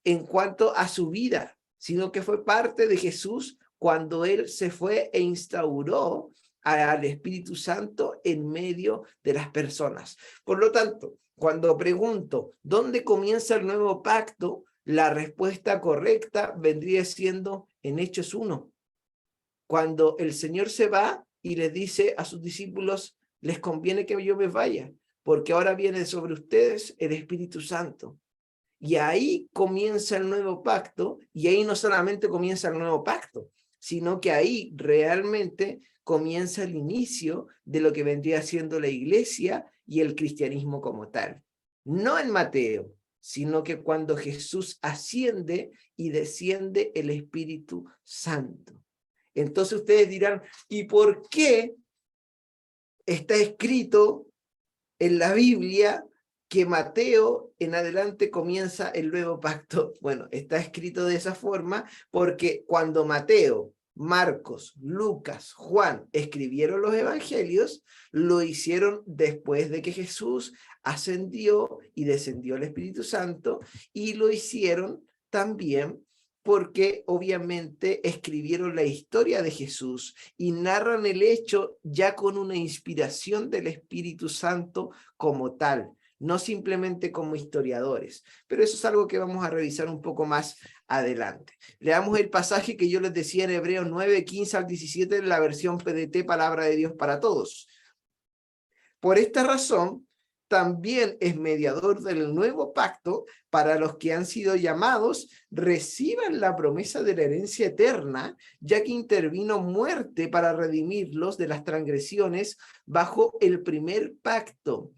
en cuanto a su vida, sino que fue parte de Jesús cuando él se fue e instauró al Espíritu Santo en medio de las personas. Por lo tanto, cuando pregunto, ¿dónde comienza el nuevo pacto? La respuesta correcta vendría siendo en Hechos 1. Cuando el Señor se va y les dice a sus discípulos, les conviene que yo me vaya, porque ahora viene sobre ustedes el Espíritu Santo. Y ahí comienza el nuevo pacto, y ahí no solamente comienza el nuevo pacto, sino que ahí realmente comienza el inicio de lo que vendría siendo la iglesia y el cristianismo como tal. No en Mateo, sino que cuando Jesús asciende y desciende el Espíritu Santo. Entonces ustedes dirán, ¿y por qué está escrito en la Biblia que Mateo en adelante comienza el nuevo pacto. Bueno, está escrito de esa forma porque cuando Mateo, Marcos, Lucas, Juan escribieron los evangelios, lo hicieron después de que Jesús ascendió y descendió el Espíritu Santo, y lo hicieron también porque obviamente escribieron la historia de Jesús y narran el hecho ya con una inspiración del Espíritu Santo como tal, no simplemente como historiadores. Pero eso es algo que vamos a revisar un poco más adelante. Leamos el pasaje que yo les decía en Hebreos 9, 15 al 17, en la versión PDT, Palabra de Dios para Todos. Por esta razón, también es mediador del nuevo pacto para los que han sido llamados, reciban la promesa de la herencia eterna, ya que intervino muerte para redimirlos de las transgresiones bajo el primer pacto.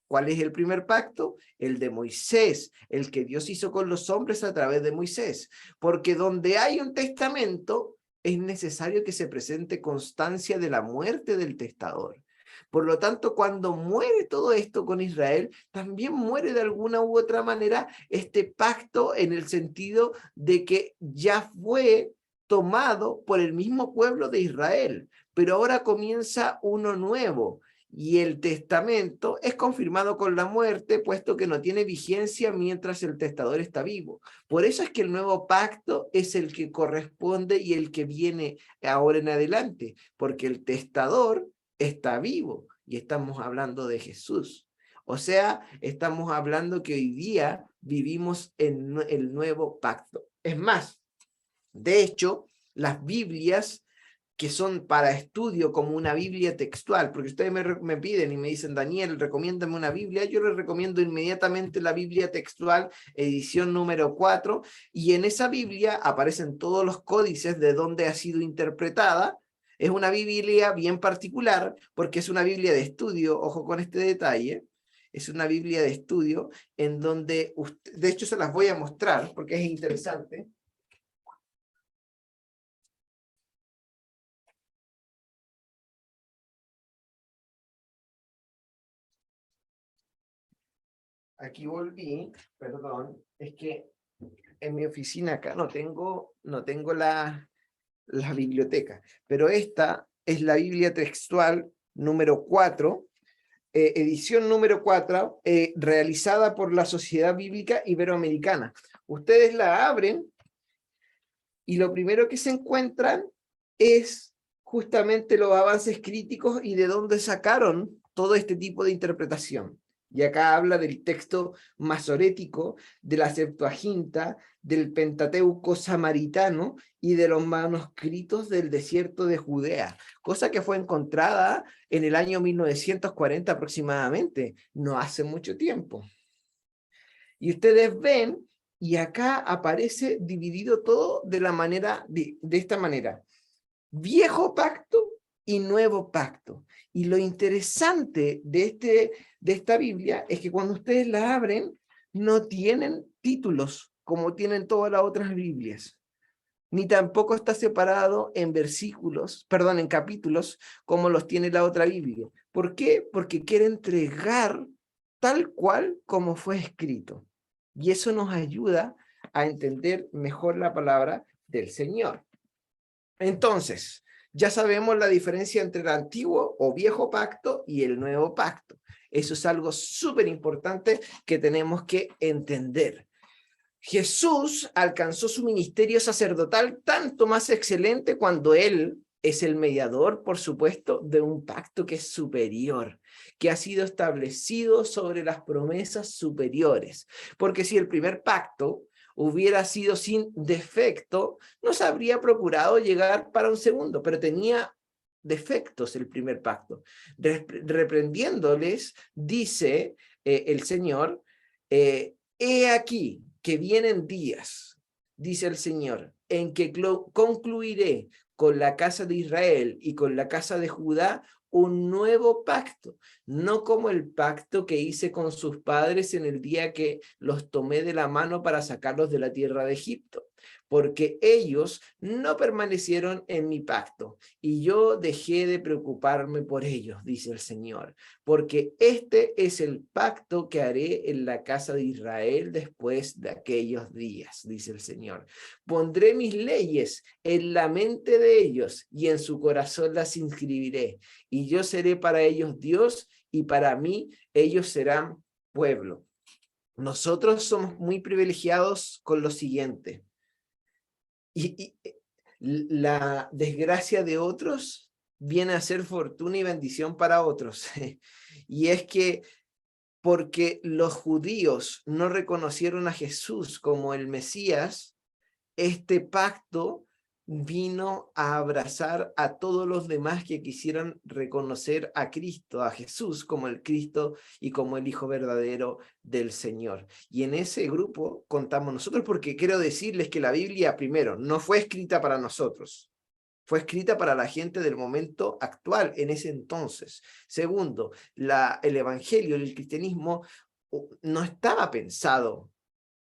¿Cuál es el primer pacto? El de Moisés, el que Dios hizo con los hombres a través de Moisés. Porque donde hay un testamento, es necesario que se presente constancia de la muerte del testador. Por lo tanto, cuando muere todo esto con Israel, también muere de alguna u otra manera este pacto, en el sentido de que ya fue tomado por el mismo pueblo de Israel, pero ahora comienza uno nuevo. Y el testamento es confirmado con la muerte, puesto que no tiene vigencia mientras el testador está vivo. Por eso es que el nuevo pacto es el que corresponde y el que viene ahora en adelante, porque el testador está vivo y estamos hablando de Jesús. O sea, estamos hablando que hoy día vivimos en el nuevo pacto. Es más, de hecho, las Biblias que son para estudio como una Biblia textual, porque ustedes me piden y me dicen, Daniel, recomiéndame una Biblia, yo les recomiendo inmediatamente la Biblia textual, edición número 4, y en esa Biblia aparecen todos los códices de dónde ha sido interpretada. Es una Biblia bien particular, porque es una Biblia de estudio, ojo con este detalle, es una Biblia de estudio en donde, de hecho se las voy a mostrar, porque es interesante. Aquí volví, perdón, es que en mi oficina acá no tengo la biblioteca, pero esta es la Biblia textual número 4, edición número 4, realizada por la Sociedad Bíblica Iberoamericana. Ustedes la abren y lo primero que se encuentran es justamente los avances críticos y de dónde sacaron todo este tipo de interpretación. Y acá habla del texto masorético, de la Septuaginta, del Pentateuco samaritano y de los manuscritos del desierto de Judea, cosa que fue encontrada en el año 1940 aproximadamente, no hace mucho tiempo. Y ustedes ven, y acá aparece dividido todo de la manera, de esta manera: viejo pacto y nuevo pacto. Y lo interesante de esta Biblia es que cuando ustedes la abren, no tienen títulos como tienen todas las otras Biblias, ni tampoco está separado en versículos, perdón, en capítulos, como los tiene la otra Biblia. ¿Por qué? Porque quiere entregar tal cual como fue escrito. Y eso nos ayuda a entender mejor la palabra del Señor. Entonces, ya sabemos la diferencia entre el antiguo o viejo pacto y el nuevo pacto. Eso es algo súper importante que tenemos que entender. Jesús alcanzó su ministerio sacerdotal tanto más excelente cuando Él es el mediador, por supuesto, de un pacto que es superior, que ha sido establecido sobre las promesas superiores. Porque si el primer pacto hubiera sido sin defecto, no se habría procurado llegar para un segundo, pero tenía defectos el primer pacto. Reprendiéndoles, dice el Señor, he aquí que vienen días, dice el Señor, en que concluiré con la casa de Israel y con la casa de Judá un nuevo pacto, no como el pacto que hice con sus padres en el día que los tomé de la mano para sacarlos de la tierra de Egipto. porque ellos no permanecieron en mi pacto, y yo dejé de preocuparme por ellos, dice el Señor, porque este es el pacto que haré en la casa de Israel después de aquellos días, dice el Señor. Pondré mis leyes en la mente de ellos, y en su corazón las inscribiré, y yo seré para ellos Dios, y para mí ellos serán pueblo. Nosotros somos muy privilegiados con lo siguiente. Y la desgracia de otros viene a ser fortuna y bendición para otros. Y es que porque los judíos no reconocieron a Jesús como el Mesías, este pacto vino a abrazar a todos los demás que quisieran reconocer a Cristo, a Jesús como el Cristo y como el Hijo verdadero del Señor. Y en ese grupo contamos nosotros, porque quiero decirles que la Biblia, primero, no fue escrita para nosotros, fue escrita para la gente del momento actual, en ese entonces. Segundo, el Evangelio, el cristianismo, no estaba pensado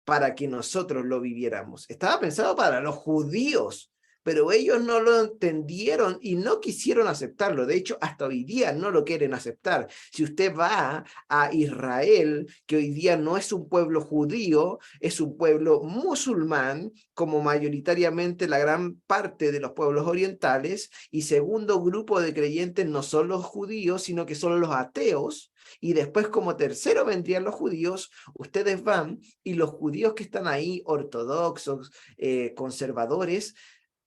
para que nosotros lo viviéramos. Estaba pensado para los judíos, pero ellos no lo entendieron y no quisieron aceptarlo. De hecho, hasta hoy día no lo quieren aceptar. Si usted va a Israel, que hoy día no es un pueblo judío, es un pueblo musulmán, como mayoritariamente la gran parte de los pueblos orientales, y segundo grupo de creyentes no son los judíos, sino que son los ateos, y después como tercero vendrían los judíos. Ustedes van y los judíos que están ahí, ortodoxos, conservadores,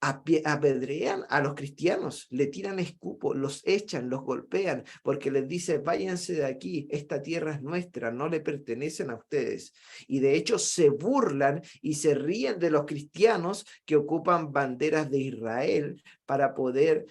apedrean a los cristianos, le tiran escupo, los echan, los golpean, porque les dice, váyanse de aquí, esta tierra es nuestra, no le pertenecen a ustedes. Y de hecho se burlan y se ríen de los cristianos que ocupan banderas de Israel para poder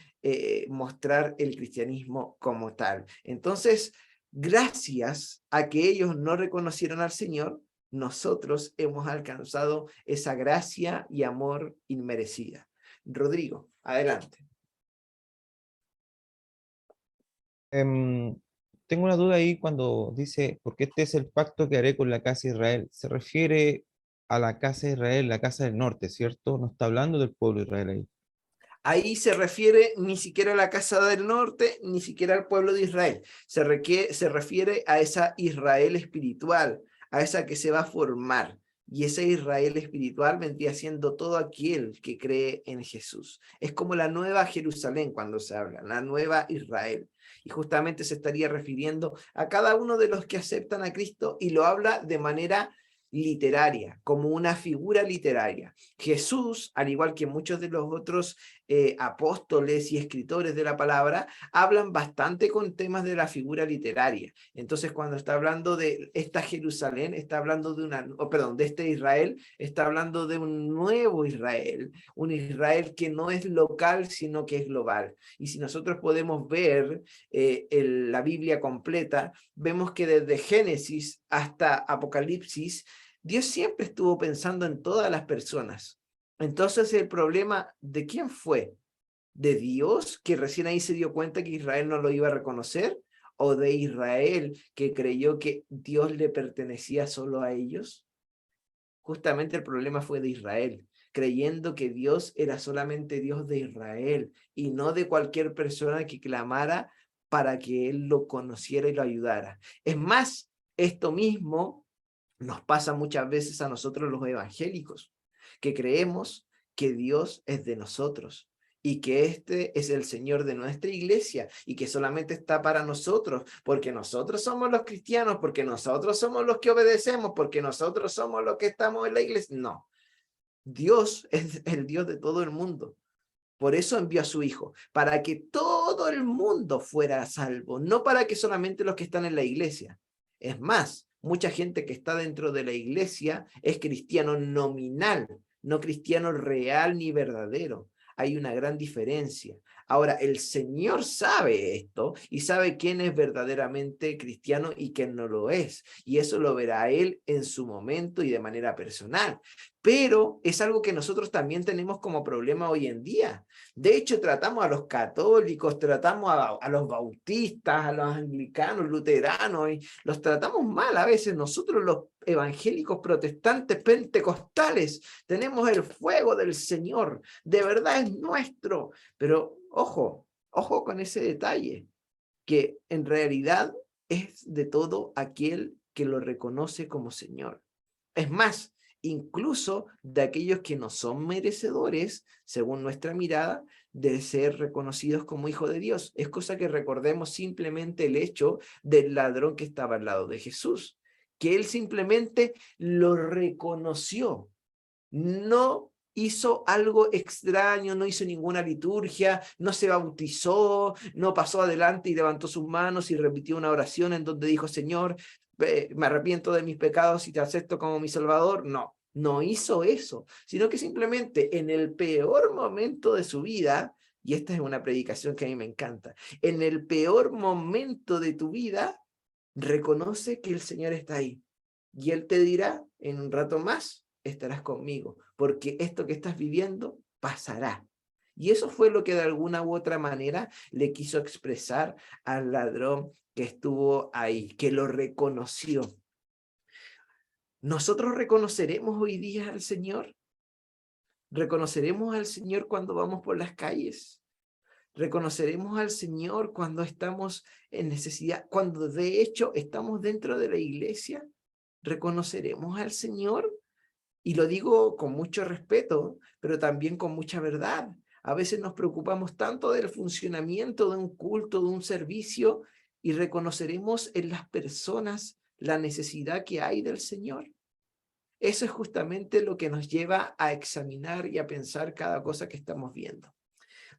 mostrar el cristianismo como tal. Entonces, gracias a que ellos no reconocieron al Señor, nosotros hemos alcanzado esa gracia y amor inmerecida. Rodrigo, adelante. Tengo una duda ahí cuando dice, porque este es el pacto que haré con la casa de Israel. Se refiere a la casa de Israel, la casa del norte, ¿cierto? No está hablando del pueblo de Israel ahí. Ahí se refiere ni siquiera a la casa del norte, ni siquiera al pueblo de Israel. Se refiere a esa Israel espiritual, a esa que se va a formar. Y ese Israel espiritual vendría siendo todo aquel que cree en Jesús. Es como la nueva Jerusalén cuando se habla, la nueva Israel. Y justamente se estaría refiriendo a cada uno de los que aceptan a Cristo, y lo habla de manera literaria, como una figura literaria. Jesús, al igual que muchos de los otros apóstoles y escritores de la palabra, hablan bastante con temas de la figura literaria. Entonces, cuando está hablando de esta Jerusalén, está hablando de de este Israel, está hablando de un nuevo Israel, un Israel que no es local, sino que es global. Y si nosotros podemos ver la Biblia completa, vemos que desde Génesis hasta Apocalipsis, Dios siempre estuvo pensando en todas las personas. Entonces el problema, ¿de quién fue? ¿De Dios, que recién ahí se dio cuenta que Israel no lo iba a reconocer? ¿O de Israel, que creyó que Dios le pertenecía solo a ellos? Justamente el problema fue de Israel, creyendo que Dios era solamente Dios de Israel y no de cualquier persona que clamara para que él lo conociera y lo ayudara. Es más, esto mismo nos pasa muchas veces a nosotros los evangélicos, que creemos que Dios es de nosotros y que este es el Señor de nuestra iglesia y que solamente está para nosotros, porque nosotros somos los cristianos, porque nosotros somos los que obedecemos, porque nosotros somos los que estamos en la iglesia. No, Dios es el Dios de todo el mundo. Por eso envió a su Hijo, para que todo el mundo fuera salvo, no para que solamente los que están en la iglesia. Es más, mucha gente que está dentro de la iglesia es cristiano nominal, no cristiano real ni verdadero. Hay una gran diferencia. Ahora, el Señor sabe esto y sabe quién es verdaderamente cristiano y quién no lo es. Y eso lo verá Él en su momento y de manera personal. Pero es algo que nosotros también tenemos como problema hoy en día. De hecho, tratamos a los católicos, tratamos a los bautistas, a los anglicanos, luteranos, y los tratamos mal a veces. Nosotros los evangélicos, protestantes, pentecostales, tenemos el fuego del Señor. De verdad es nuestro. Pero ojo con ese detalle, que en realidad es de todo aquel que lo reconoce como Señor. Es más, incluso de aquellos que no son merecedores, según nuestra mirada, de ser reconocidos como hijos de Dios. Es cosa que recordemos simplemente el hecho del ladrón que estaba al lado de Jesús, que él simplemente lo reconoció. No hizo algo extraño, no hizo ninguna liturgia, no se bautizó, no pasó adelante y levantó sus manos y repitió una oración en donde dijo: Señor, me arrepiento de mis pecados y te acepto como mi Salvador. No hizo eso, sino que simplemente en el peor momento de su vida, y esta es una predicación que a mí me encanta, en el peor momento de tu vida, reconoce que el Señor está ahí. Y Él te dirá: en un rato más estarás conmigo, porque esto que estás viviendo pasará. Y eso fue lo que de alguna u otra manera le quiso expresar al ladrón que estuvo ahí, que lo reconoció. ¿Nosotros reconoceremos hoy día al Señor? ¿Reconoceremos al Señor cuando vamos por las calles? ¿Reconoceremos al Señor cuando estamos en necesidad, cuando de hecho estamos dentro de la iglesia? ¿Reconoceremos al Señor? Y lo digo con mucho respeto, pero también con mucha verdad. A veces nos preocupamos tanto del funcionamiento de un culto, de un servicio, y reconoceremos en las personas la necesidad que hay del Señor. Eso es justamente lo que nos lleva a examinar y a pensar cada cosa que estamos viendo.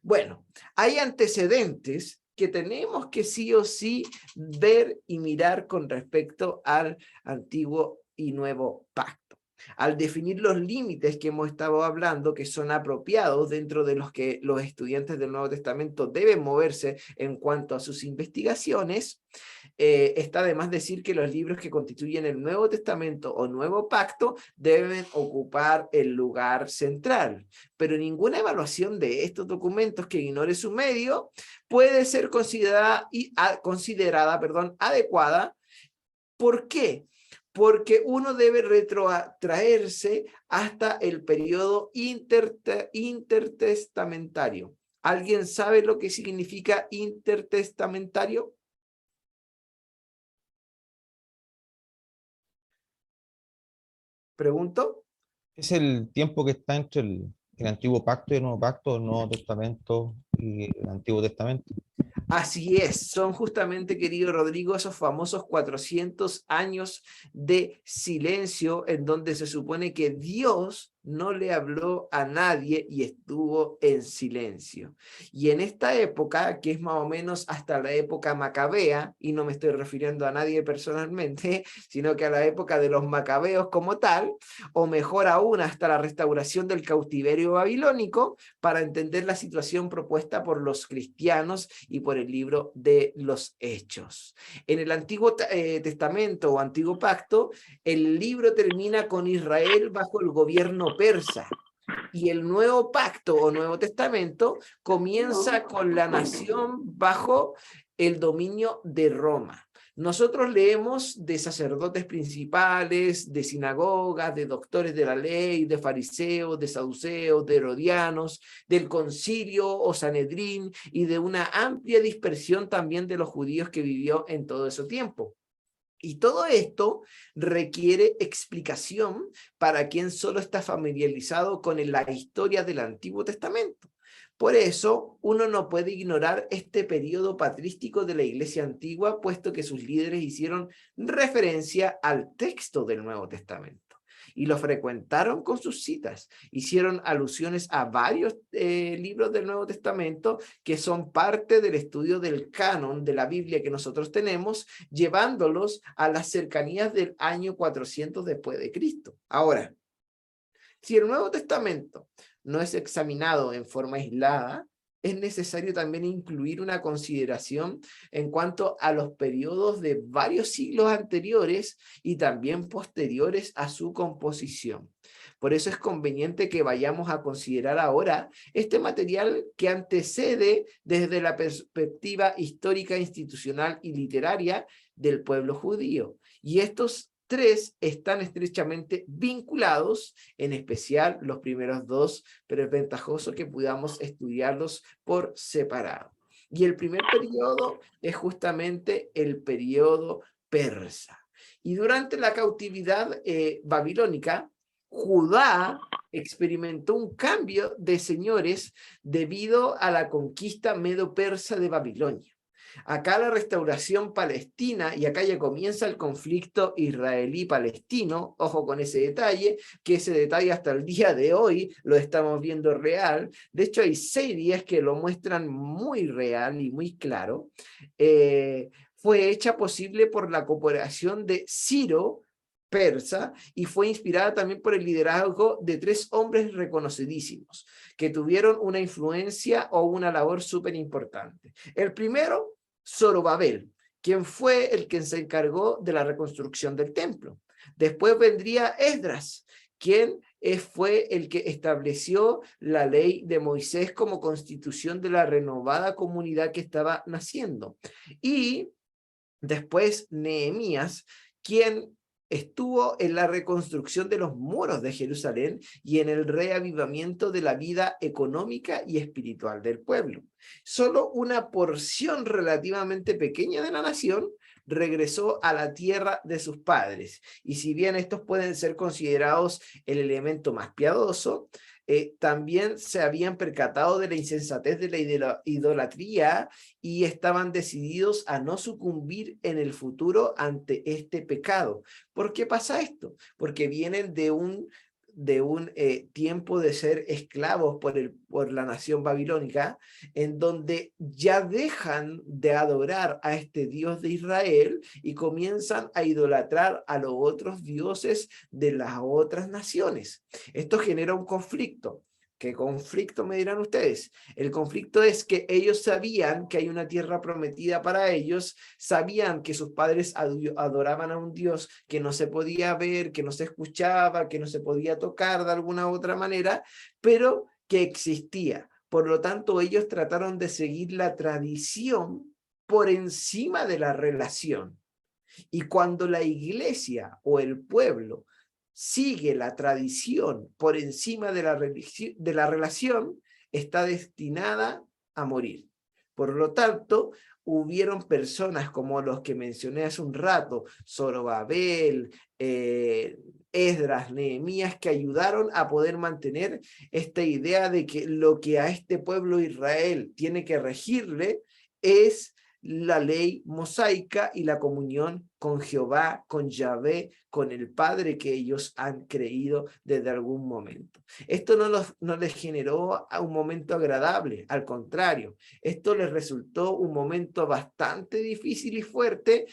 Bueno, hay antecedentes que tenemos que sí o sí ver y mirar con respecto al Antiguo y Nuevo Pacto. Al definir los límites que hemos estado hablando, que son apropiados dentro de los que los estudiantes del Nuevo Testamento deben moverse en cuanto a sus investigaciones, está de más decir que los libros que constituyen el Nuevo Testamento o Nuevo Pacto deben ocupar el lugar central. Pero ninguna evaluación de estos documentos que ignore su medio puede ser considerada adecuada. ¿Por qué? Porque uno debe retrotraerse hasta el periodo intertestamentario. ¿Alguien sabe lo que significa intertestamentario? ¿Pregunto? Es el tiempo que está entre el Antiguo Pacto y el Nuevo Pacto, el Nuevo Testamento y el Antiguo Testamento. Así es, son justamente, querido Rodrigo, esos famosos 400 años de silencio en donde se supone que Dios no le habló a nadie y estuvo en silencio. Y en esta época, que es más o menos hasta la época macabea, y no me estoy refiriendo a nadie personalmente, sino que a la época de los macabeos como tal, o mejor aún hasta la restauración del cautiverio babilónico, para entender la situación propuesta por los cristianos y por el libro de los Hechos. En el Antiguo Testamento o Antiguo Pacto, el libro termina con Israel bajo el gobierno persa, y el Nuevo Pacto o Nuevo Testamento comienza con la nación bajo el dominio de Roma. Nosotros leemos de sacerdotes principales, de sinagogas, de doctores de la ley, de fariseos, de saduceos, de herodianos, del concilio o Sanedrín, y de una amplia dispersión también de los judíos que vivió en todo ese tiempo. Y todo esto requiere explicación para quien solo está familiarizado con la historia del Antiguo Testamento. Por eso, uno no puede ignorar este periodo patrístico de la Iglesia antigua, puesto que sus líderes hicieron referencia al texto del Nuevo Testamento y lo frecuentaron con sus citas. Hicieron alusiones a varios libros del Nuevo Testamento que son parte del estudio del canon de la Biblia que nosotros tenemos, llevándolos a las cercanías del año 400 después de Cristo. Ahora, si el Nuevo Testamento no es examinado en forma aislada, es necesario también incluir una consideración en cuanto a los periodos de varios siglos anteriores y también posteriores a su composición. Por eso es conveniente que vayamos a considerar ahora este material que antecede desde la perspectiva histórica, institucional y literaria del pueblo judío. Y estos tres están estrechamente vinculados, en especial los primeros dos, pero es ventajoso que podamos estudiarlos por separado. Y el primer periodo es justamente el periodo persa. Y durante la cautividad babilónica, Judá experimentó un cambio de señores debido a la conquista medo-persa de Babilonia. Acá la restauración palestina, y acá ya comienza el conflicto israelí-palestino, ojo con ese detalle, que ese detalle hasta el día de hoy lo estamos viendo real. De hecho hay series que lo muestran muy real y muy claro. Fue hecha posible por la cooperación de Ciro, persa, y fue inspirada también por el liderazgo de tres hombres reconocidísimos, que tuvieron una influencia o una labor súper importante. El primero, Zorobabel, quien fue el que se encargó de la reconstrucción del templo. Después vendría Esdras, quien fue el que estableció la ley de Moisés como constitución de la renovada comunidad que estaba naciendo. Y después Nehemías, quien estuvo en la reconstrucción de los muros de Jerusalén y en el reavivamiento de la vida económica y espiritual del pueblo. Solo una porción relativamente pequeña de la nación regresó a la tierra de sus padres. Y si bien estos pueden ser considerados el elemento más piadoso, también se habían percatado de la insensatez de la idolatría y estaban decididos a no sucumbir en el futuro ante este pecado. ¿Por qué pasa esto? Porque vienen de un tiempo de ser esclavos por la nación babilónica, en donde ya dejan de adorar a este Dios de Israel y comienzan a idolatrar a los otros dioses de las otras naciones. Esto genera un conflicto. ¿Qué conflicto me dirán ustedes? El conflicto es que ellos sabían que hay una tierra prometida para ellos, sabían que sus padres adoraban a un Dios que no se podía ver, que no se escuchaba, que no se podía tocar de alguna u otra manera, pero que existía. Por lo tanto, ellos trataron de seguir la tradición por encima de la relación. Y cuando la iglesia o el pueblo sigue la tradición por encima de la relación, está destinada a morir. Por lo tanto, hubieron personas como los que mencioné hace un rato, Zorobabel, Esdras, Nehemías, que ayudaron a poder mantener esta idea de que lo que a este pueblo de Israel tiene que regirle es la ley mosaica y la comunión con Jehová, con Yahvé, con el Padre que ellos han creído desde algún momento. Esto no les generó un momento agradable, al contrario, esto les resultó un momento bastante difícil y fuerte,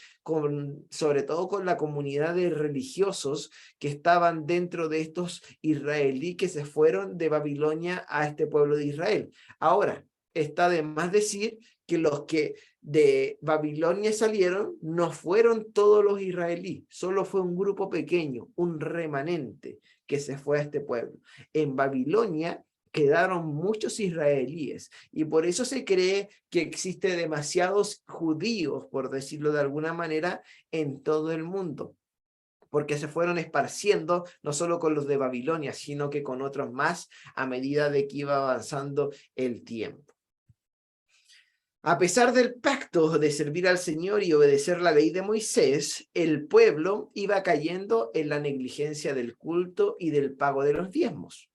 sobre todo con la comunidad de religiosos que estaban dentro de estos israelíes que se fueron de Babilonia a este pueblo de Israel. Ahora, está de más decir que los que de Babilonia salieron no fueron todos los israelíes, solo fue un grupo pequeño, un remanente que se fue a este pueblo. En Babilonia quedaron muchos israelíes y por eso se cree que existe demasiados judíos, por decirlo de alguna manera, en todo el mundo, porque se fueron esparciendo no solo con los de Babilonia, sino que con otros más a medida de que iba avanzando el tiempo. A pesar del pacto de servir al Señor y obedecer la ley de Moisés, el pueblo iba cayendo en la negligencia del culto y del pago de los diezmos.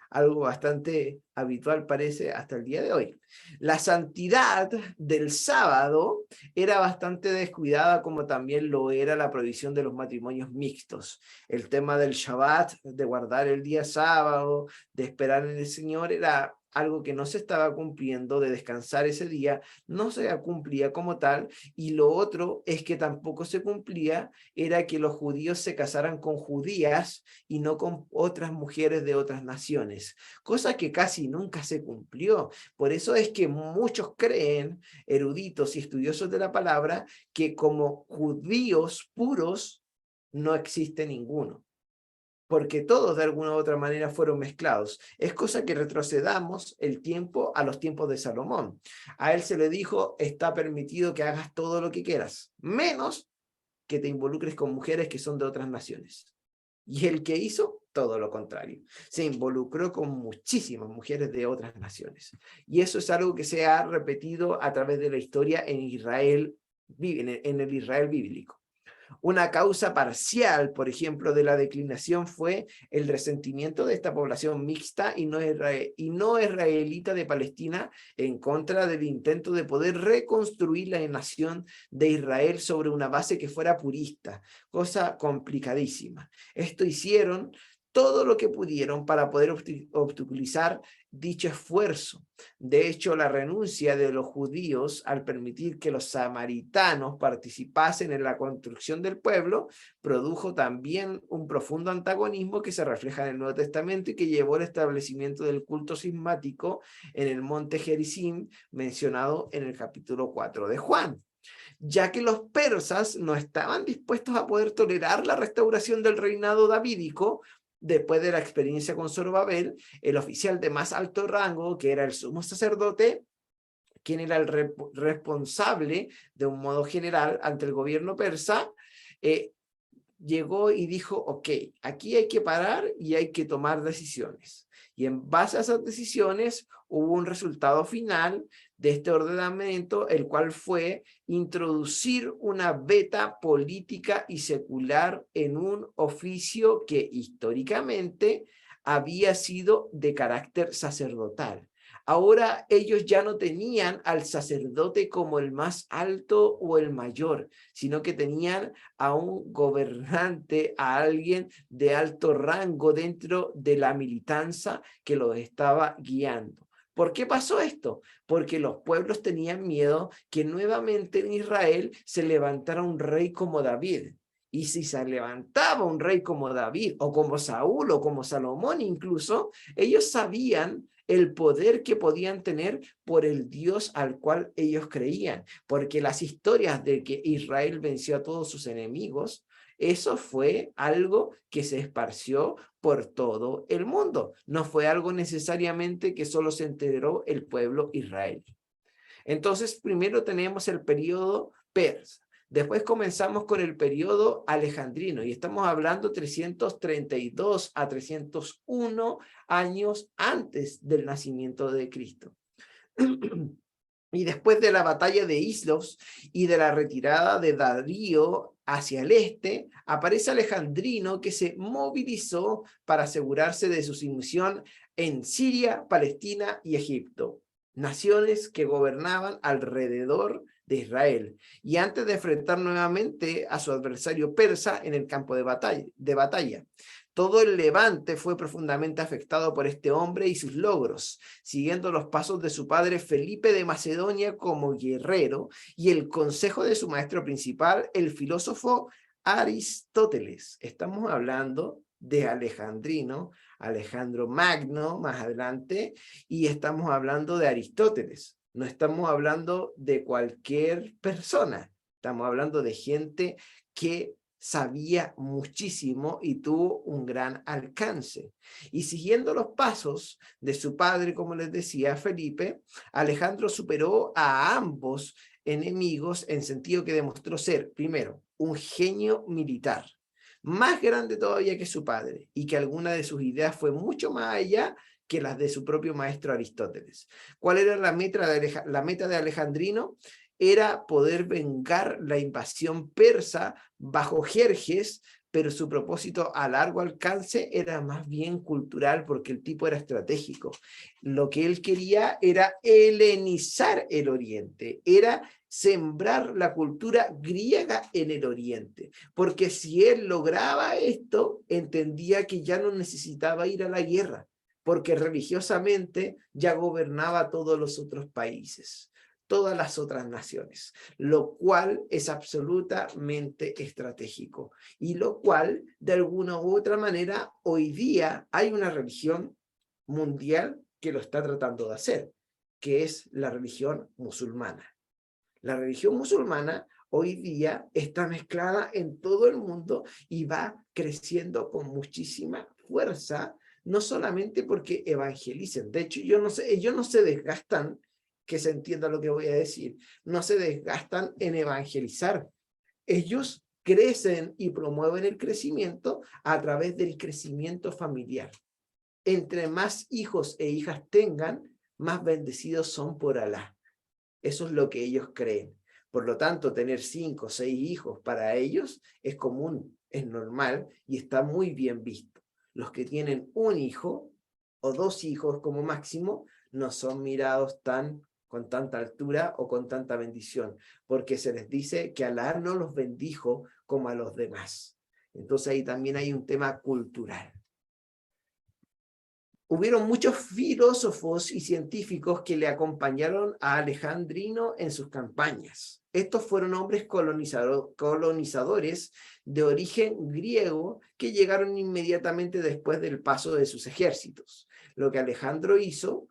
Algo bastante habitual parece hasta el día de hoy. La santidad del sábado era bastante descuidada, como también lo era la provisión de los matrimonios mixtos. El tema del Shabbat, de guardar el día sábado, de esperar en el Señor, era algo que no se estaba cumpliendo, de descansar ese día, no se cumplía como tal, y lo otro es que tampoco se cumplía, era que los judíos se casaran con judías y no con otras mujeres de otras naciones, cosa que casi nunca se cumplió. Por eso es que muchos creen, eruditos y estudiosos de la palabra, que como judíos puros no existe ninguno, porque todos de alguna u otra manera fueron mezclados. Es cosa que retrocedamos el tiempo a los tiempos de Salomón. A él se le dijo, está permitido que hagas todo lo que quieras, menos que te involucres con mujeres que son de otras naciones. Y el que hizo todo lo contrario. Se involucró con muchísimas mujeres de otras naciones. Y eso es algo que se ha repetido a través de la historia en Israel, en el Israel bíblico. Una causa parcial, por ejemplo, de la declinación fue el resentimiento de esta población mixta y no israelita de Palestina en contra del intento de poder reconstruir la nación de Israel sobre una base que fuera purista, cosa complicadísima. Esto hicieron todo lo que pudieron para poder obstaculizar dicho esfuerzo. De hecho, la renuncia de los judíos al permitir que los samaritanos participasen en la construcción del pueblo produjo también un profundo antagonismo que se refleja en el Nuevo Testamento y que llevó al establecimiento del culto sismático en el monte Gerizim, mencionado en el capítulo 4 de Juan, ya que los persas no estaban dispuestos a poder tolerar la restauración del reinado davídico. Después de la experiencia con Zorobabel, el oficial de más alto rango, que era el sumo sacerdote, quien era el responsable de un modo general ante el gobierno persa, llegó y dijo, ok, aquí hay que parar y hay que tomar decisiones. Y en base a esas decisiones hubo un resultado final de este ordenamiento, el cual fue introducir una veta política y secular en un oficio que históricamente había sido de carácter sacerdotal. Ahora ellos ya no tenían al sacerdote como el más alto o el mayor, sino que tenían a un gobernante, a alguien de alto rango dentro de la militancia que los estaba guiando. ¿Por qué pasó esto? Porque los pueblos tenían miedo que nuevamente en Israel se levantara un rey como David. Y si se levantaba un rey como David, o como Saúl, o como Salomón incluso, ellos sabían el poder que podían tener por el Dios al cual ellos creían. Porque las historias de que Israel venció a todos sus enemigos, eso fue algo que se esparció por todo el mundo. No fue algo necesariamente que solo se enteró el pueblo israelí. Entonces, primero tenemos el periodo persa. Después comenzamos con el periodo alejandrino y estamos hablando 332 a 301 años antes del nacimiento de Cristo. Y después de la batalla de Islos y de la retirada de Darío hacia el este, aparece Alejandrino, que se movilizó para asegurarse de su sumisión en Siria, Palestina y Egipto, naciones que gobernaban alrededor de Israel, y antes de enfrentar nuevamente a su adversario persa en el campo de batalla. Todo el Levante fue profundamente afectado por este hombre y sus logros, siguiendo los pasos de su padre Felipe de Macedonia como guerrero y el consejo de su maestro principal, el filósofo Aristóteles. Estamos hablando de Alejandrino, Alejandro Magno más adelante, y estamos hablando de Aristóteles. No estamos hablando de cualquier persona, estamos hablando de gente que sabía muchísimo y tuvo un gran alcance. Y siguiendo los pasos de su padre, como les decía, Felipe, Alejandro superó a ambos enemigos en sentido que demostró ser, primero, un genio militar, más grande todavía que su padre, y que alguna de sus ideas fue mucho más allá que las de su propio maestro Aristóteles. ¿Cuál era la meta de Alejandrino? Era poder vengar la invasión persa bajo Jerjes, pero su propósito a largo alcance era más bien cultural, porque el tipo era estratégico. Lo que él quería era helenizar el Oriente, era sembrar la cultura griega en el Oriente, porque si él lograba esto, entendía que ya no necesitaba ir a la guerra, porque religiosamente ya gobernaba todos los otros países, todas las otras naciones, lo cual es absolutamente estratégico y lo cual de alguna u otra manera hoy día hay una religión mundial que lo está tratando de hacer, que es la religión musulmana. La religión musulmana hoy día está mezclada en todo el mundo y va creciendo con muchísima fuerza, no solamente porque evangelicen. De hecho, ellos no se desgastan, que se entienda lo que voy a decir, no se desgastan en evangelizar. Ellos crecen y promueven el crecimiento a través del crecimiento familiar. Entre más hijos e hijas tengan, más bendecidos son por Alá. Eso es lo que ellos creen. Por lo tanto, tener 5 o 6 hijos para ellos es común, es normal y está muy bien visto. Los que tienen un hijo o 2 hijos como máximo no son mirados con tanta altura o con tanta bendición, porque se les dice que Alá no los bendijo como a los demás. Entonces ahí también hay un tema cultural. Hubieron muchos filósofos y científicos que le acompañaron a Alejandrino en sus campañas. Estos fueron hombres colonizadores de origen griego que llegaron inmediatamente después del paso de sus ejércitos. Lo que Alejandro hizo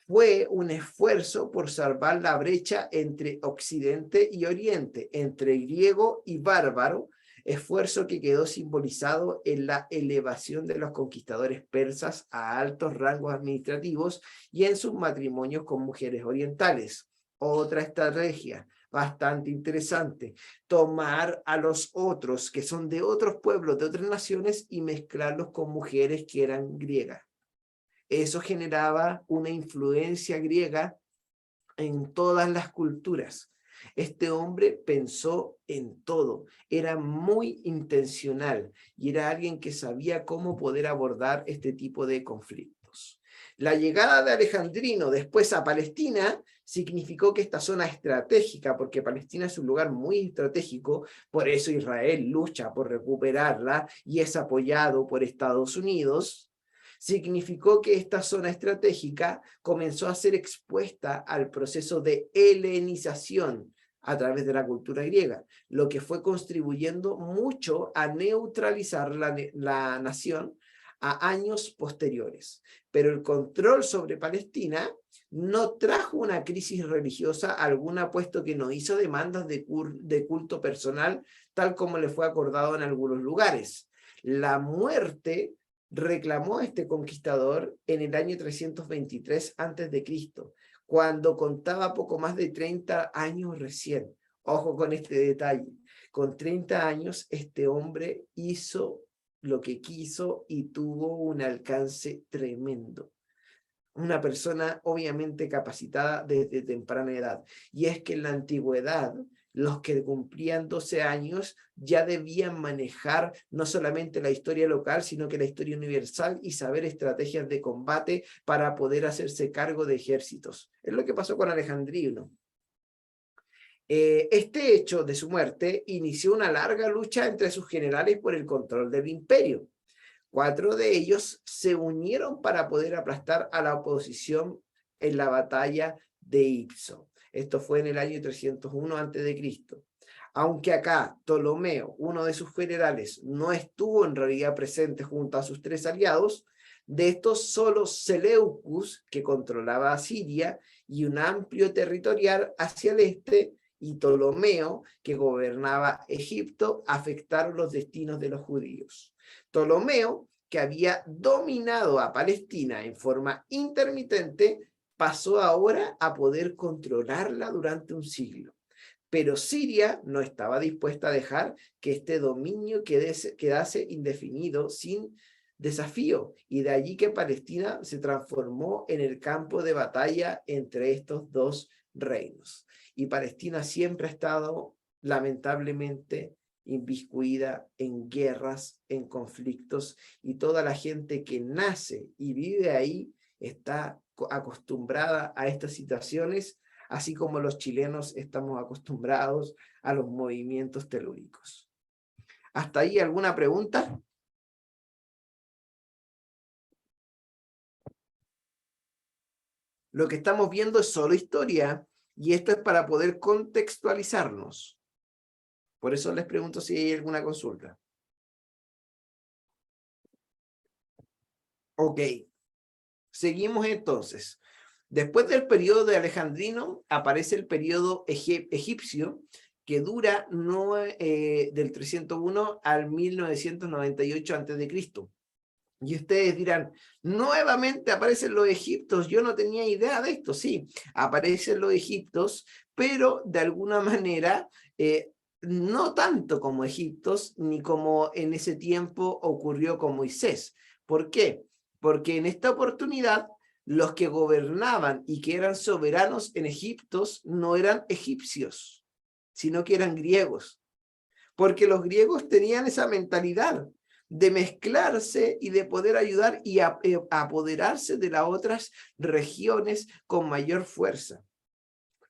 fue un esfuerzo por salvar la brecha entre Occidente y Oriente, entre griego y bárbaro, esfuerzo que quedó simbolizado en la elevación de los conquistadores persas a altos rangos administrativos y en sus matrimonios con mujeres orientales. Otra estrategia bastante interesante, tomar a los otros que son de otros pueblos, de otras naciones y mezclarlos con mujeres que eran griegas. Eso generaba una influencia griega en todas las culturas. Este hombre pensó en todo, era muy intencional y era alguien que sabía cómo poder abordar este tipo de conflictos. La llegada de Alejandrino después a Palestina significó que esta zona estratégica, porque Palestina es un lugar muy estratégico, por eso Israel lucha por recuperarla y es apoyado por Estados Unidos, significó que esta zona estratégica comenzó a ser expuesta al proceso de helenización a través de la cultura griega, lo que fue contribuyendo mucho a neutralizar la nación a años posteriores. Pero el control sobre Palestina no trajo una crisis religiosa alguna, puesto que no hizo demandas de culto personal, tal como le fue acordado en algunos lugares. La muerte reclamó a este conquistador en el año 323 a.C., cuando contaba poco más de 30 años recién. Ojo con este detalle. Con 30 años, este hombre hizo lo que quiso y tuvo un alcance tremendo. Una persona obviamente capacitada desde temprana edad. Y es que en la antigüedad, los que cumplían 12 años ya debían manejar no solamente la historia local, sino que la historia universal y saber estrategias de combate para poder hacerse cargo de ejércitos. Es lo que pasó con Alejandrino. Este hecho de su muerte inició una larga lucha entre sus generales por el control del imperio. 4 de ellos se unieron para poder aplastar a la oposición en la batalla de Ipso. Esto fue en el año 301 a.C. Aunque acá Ptolomeo, uno de sus generales, no estuvo en realidad presente junto a sus 3 aliados, de estos solo Seleucus, que controlaba a Siria y un amplio territorial hacia el este, y Ptolomeo, que gobernaba Egipto, afectaron los destinos de los judíos. Ptolomeo, que había dominado a Palestina en forma intermitente, pasó ahora a poder controlarla durante un siglo. Pero Siria no estaba dispuesta a dejar que este dominio quedase indefinido sin desafío, y de allí que Palestina se transformó en el campo de batalla entre estos 2 reinos. Y Palestina siempre ha estado, lamentablemente, inmiscuida en guerras, en conflictos, y toda la gente que nace y vive ahí está acostumbrada a estas situaciones, así como los chilenos estamos acostumbrados a los movimientos telúricos. ¿Hasta ahí alguna pregunta? Lo que estamos viendo es solo historia, y esto es para poder contextualizarnos. Por eso les pregunto si hay alguna consulta. Ok. Seguimos entonces. Después del periodo de Alejandrino, aparece el periodo egipcio, que dura del 301 al 1998 a.C. Y ustedes dirán, nuevamente aparecen los egipcios, yo no tenía idea de esto. Sí, aparecen los egipcios, pero de alguna manera no tanto como egipcios, ni como en ese tiempo ocurrió con Moisés. ¿Por qué? Porque en esta oportunidad los que gobernaban y que eran soberanos en Egipto no eran egipcios, sino que eran griegos. Porque los griegos tenían esa mentalidad de mezclarse y de poder ayudar y apoderarse de las otras regiones con mayor fuerza.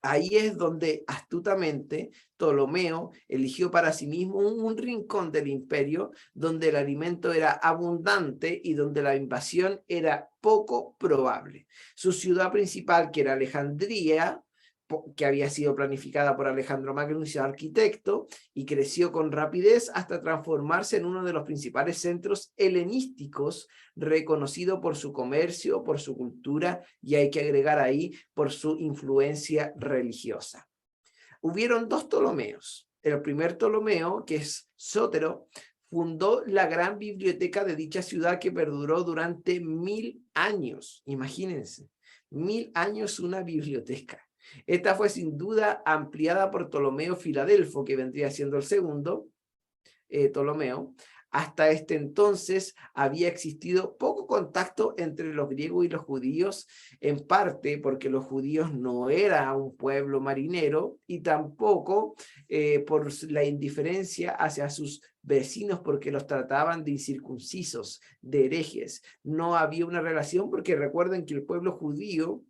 Ahí es donde astutamente Ptolomeo eligió para sí mismo un rincón del imperio donde el alimento era abundante y donde la invasión era poco probable. Su ciudad principal, que era Alejandría, que había sido planificada por Alejandro Magno, su arquitecto, y creció con rapidez hasta transformarse en uno de los principales centros helenísticos, reconocido por su comercio, por su cultura, y hay que agregar ahí por su influencia religiosa. Hubieron dos Ptolomeos. El primer Ptolomeo, que es Sótero, fundó la gran biblioteca de dicha ciudad que perduró durante 1000 años. Imagínense, 1000 años una biblioteca. Esta fue sin duda ampliada por Ptolomeo Filadelfo, que vendría siendo el segundo Ptolomeo. Hasta este entonces había existido poco contacto entre los griegos y los judíos, en parte porque los judíos no eran un pueblo marinero y tampoco por la indiferencia hacia sus vecinos porque los trataban de incircuncisos, de herejes. No había una relación porque recuerden que el pueblo judío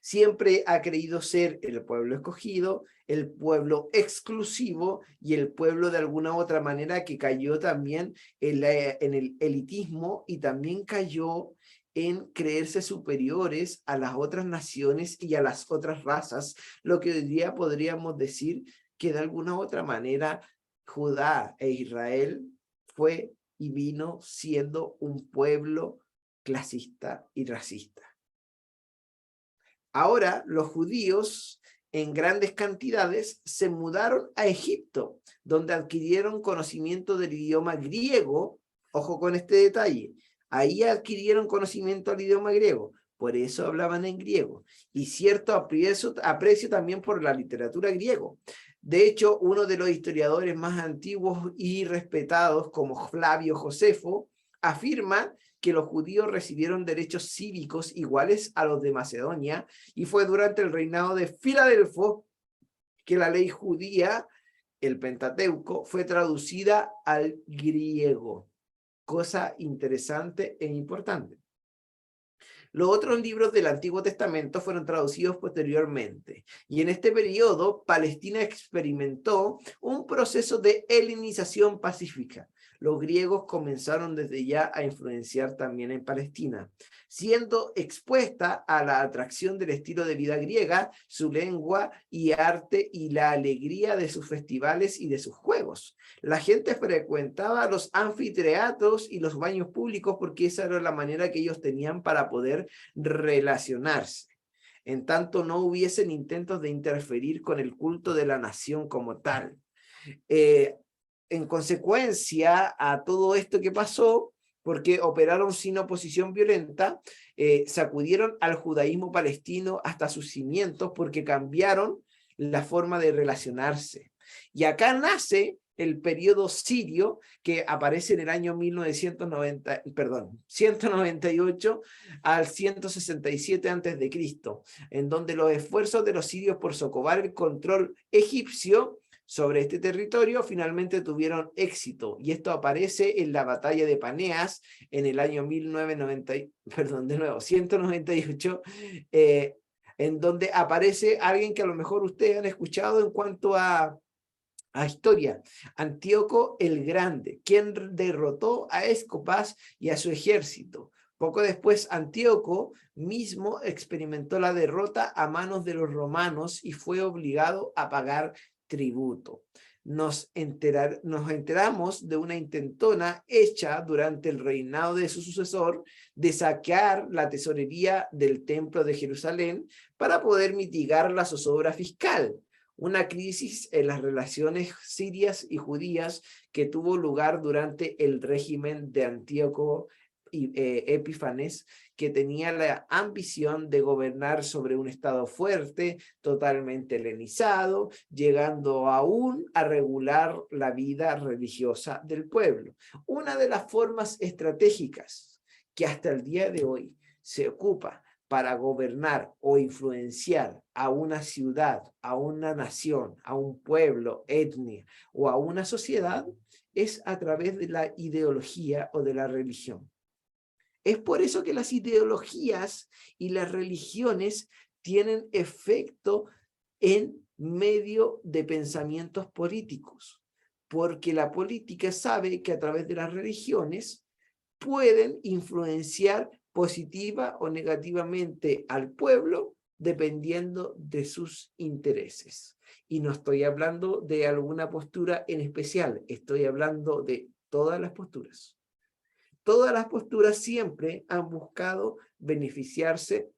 siempre ha creído ser el pueblo escogido, el pueblo exclusivo y el pueblo de alguna otra manera que cayó también en el elitismo y también cayó en creerse superiores a las otras naciones y a las otras razas, lo que hoy día podríamos decir que de alguna otra manera Judá e Israel fue y vino siendo un pueblo clasista y racista. Ahora los judíos en grandes cantidades se mudaron a Egipto, donde adquirieron conocimiento del idioma griego. Ojo con este detalle, ahí adquirieron conocimiento del idioma griego, por eso hablaban en griego, y cierto aprecio también por la literatura griego. De hecho, uno de los historiadores más antiguos y respetados, como Flavio Josefo, afirma que los judíos recibieron derechos cívicos iguales a los de Macedonia, y fue durante el reinado de Filadelfo que la ley judía, el Pentateuco, fue traducida al griego. Cosa interesante e importante. Los otros libros del Antiguo Testamento fueron traducidos posteriormente, y en este periodo Palestina experimentó un proceso de helenización pacífica. Los griegos comenzaron desde ya a influenciar también en Palestina, siendo expuesta a la atracción del estilo de vida griega, su lengua y arte y la alegría de sus festivales y de sus juegos. La gente frecuentaba los anfiteatros y los baños públicos porque esa era la manera que ellos tenían para poder relacionarse. En tanto no hubiesen intentos de interferir con el culto de la nación como tal. En consecuencia a todo esto que pasó, porque operaron sin oposición violenta, sacudieron al judaísmo palestino hasta sus cimientos porque cambiaron la forma de relacionarse. Y acá nace el periodo sirio que aparece en el año 198 al 167 a.C., en donde los esfuerzos de los sirios por socavar el control egipcio sobre este territorio finalmente tuvieron éxito, y esto aparece en la batalla de Paneas en el año 198, en donde aparece alguien que a lo mejor ustedes han escuchado en cuanto a historia, Antíoco el Grande, quien derrotó a Escopas y a su ejército. Poco después, Antíoco mismo experimentó la derrota a manos de los romanos y fue obligado a pagar tributo. Nos enteramos de una intentona hecha durante el reinado de su sucesor de saquear la tesorería del templo de Jerusalén para poder mitigar la zozobra fiscal, una crisis en las relaciones sirias y judías que tuvo lugar durante el régimen de Antíoco Epífanes, que tenía la ambición de gobernar sobre un estado fuerte, totalmente helenizado, llegando aún a regular la vida religiosa del pueblo. Una de las formas estratégicas que hasta el día de hoy se ocupa para gobernar o influenciar a una ciudad, a una nación, a un pueblo, etnia o a una sociedad es a través de la ideología o de la religión. Es por eso que las ideologías y las religiones tienen efecto en medio de pensamientos políticos, porque la política sabe que a través de las religiones pueden influenciar positiva o negativamente al pueblo dependiendo de sus intereses. Y no estoy hablando de alguna postura en especial, estoy hablando de todas las posturas. Todas las posturas siempre han buscado beneficiarse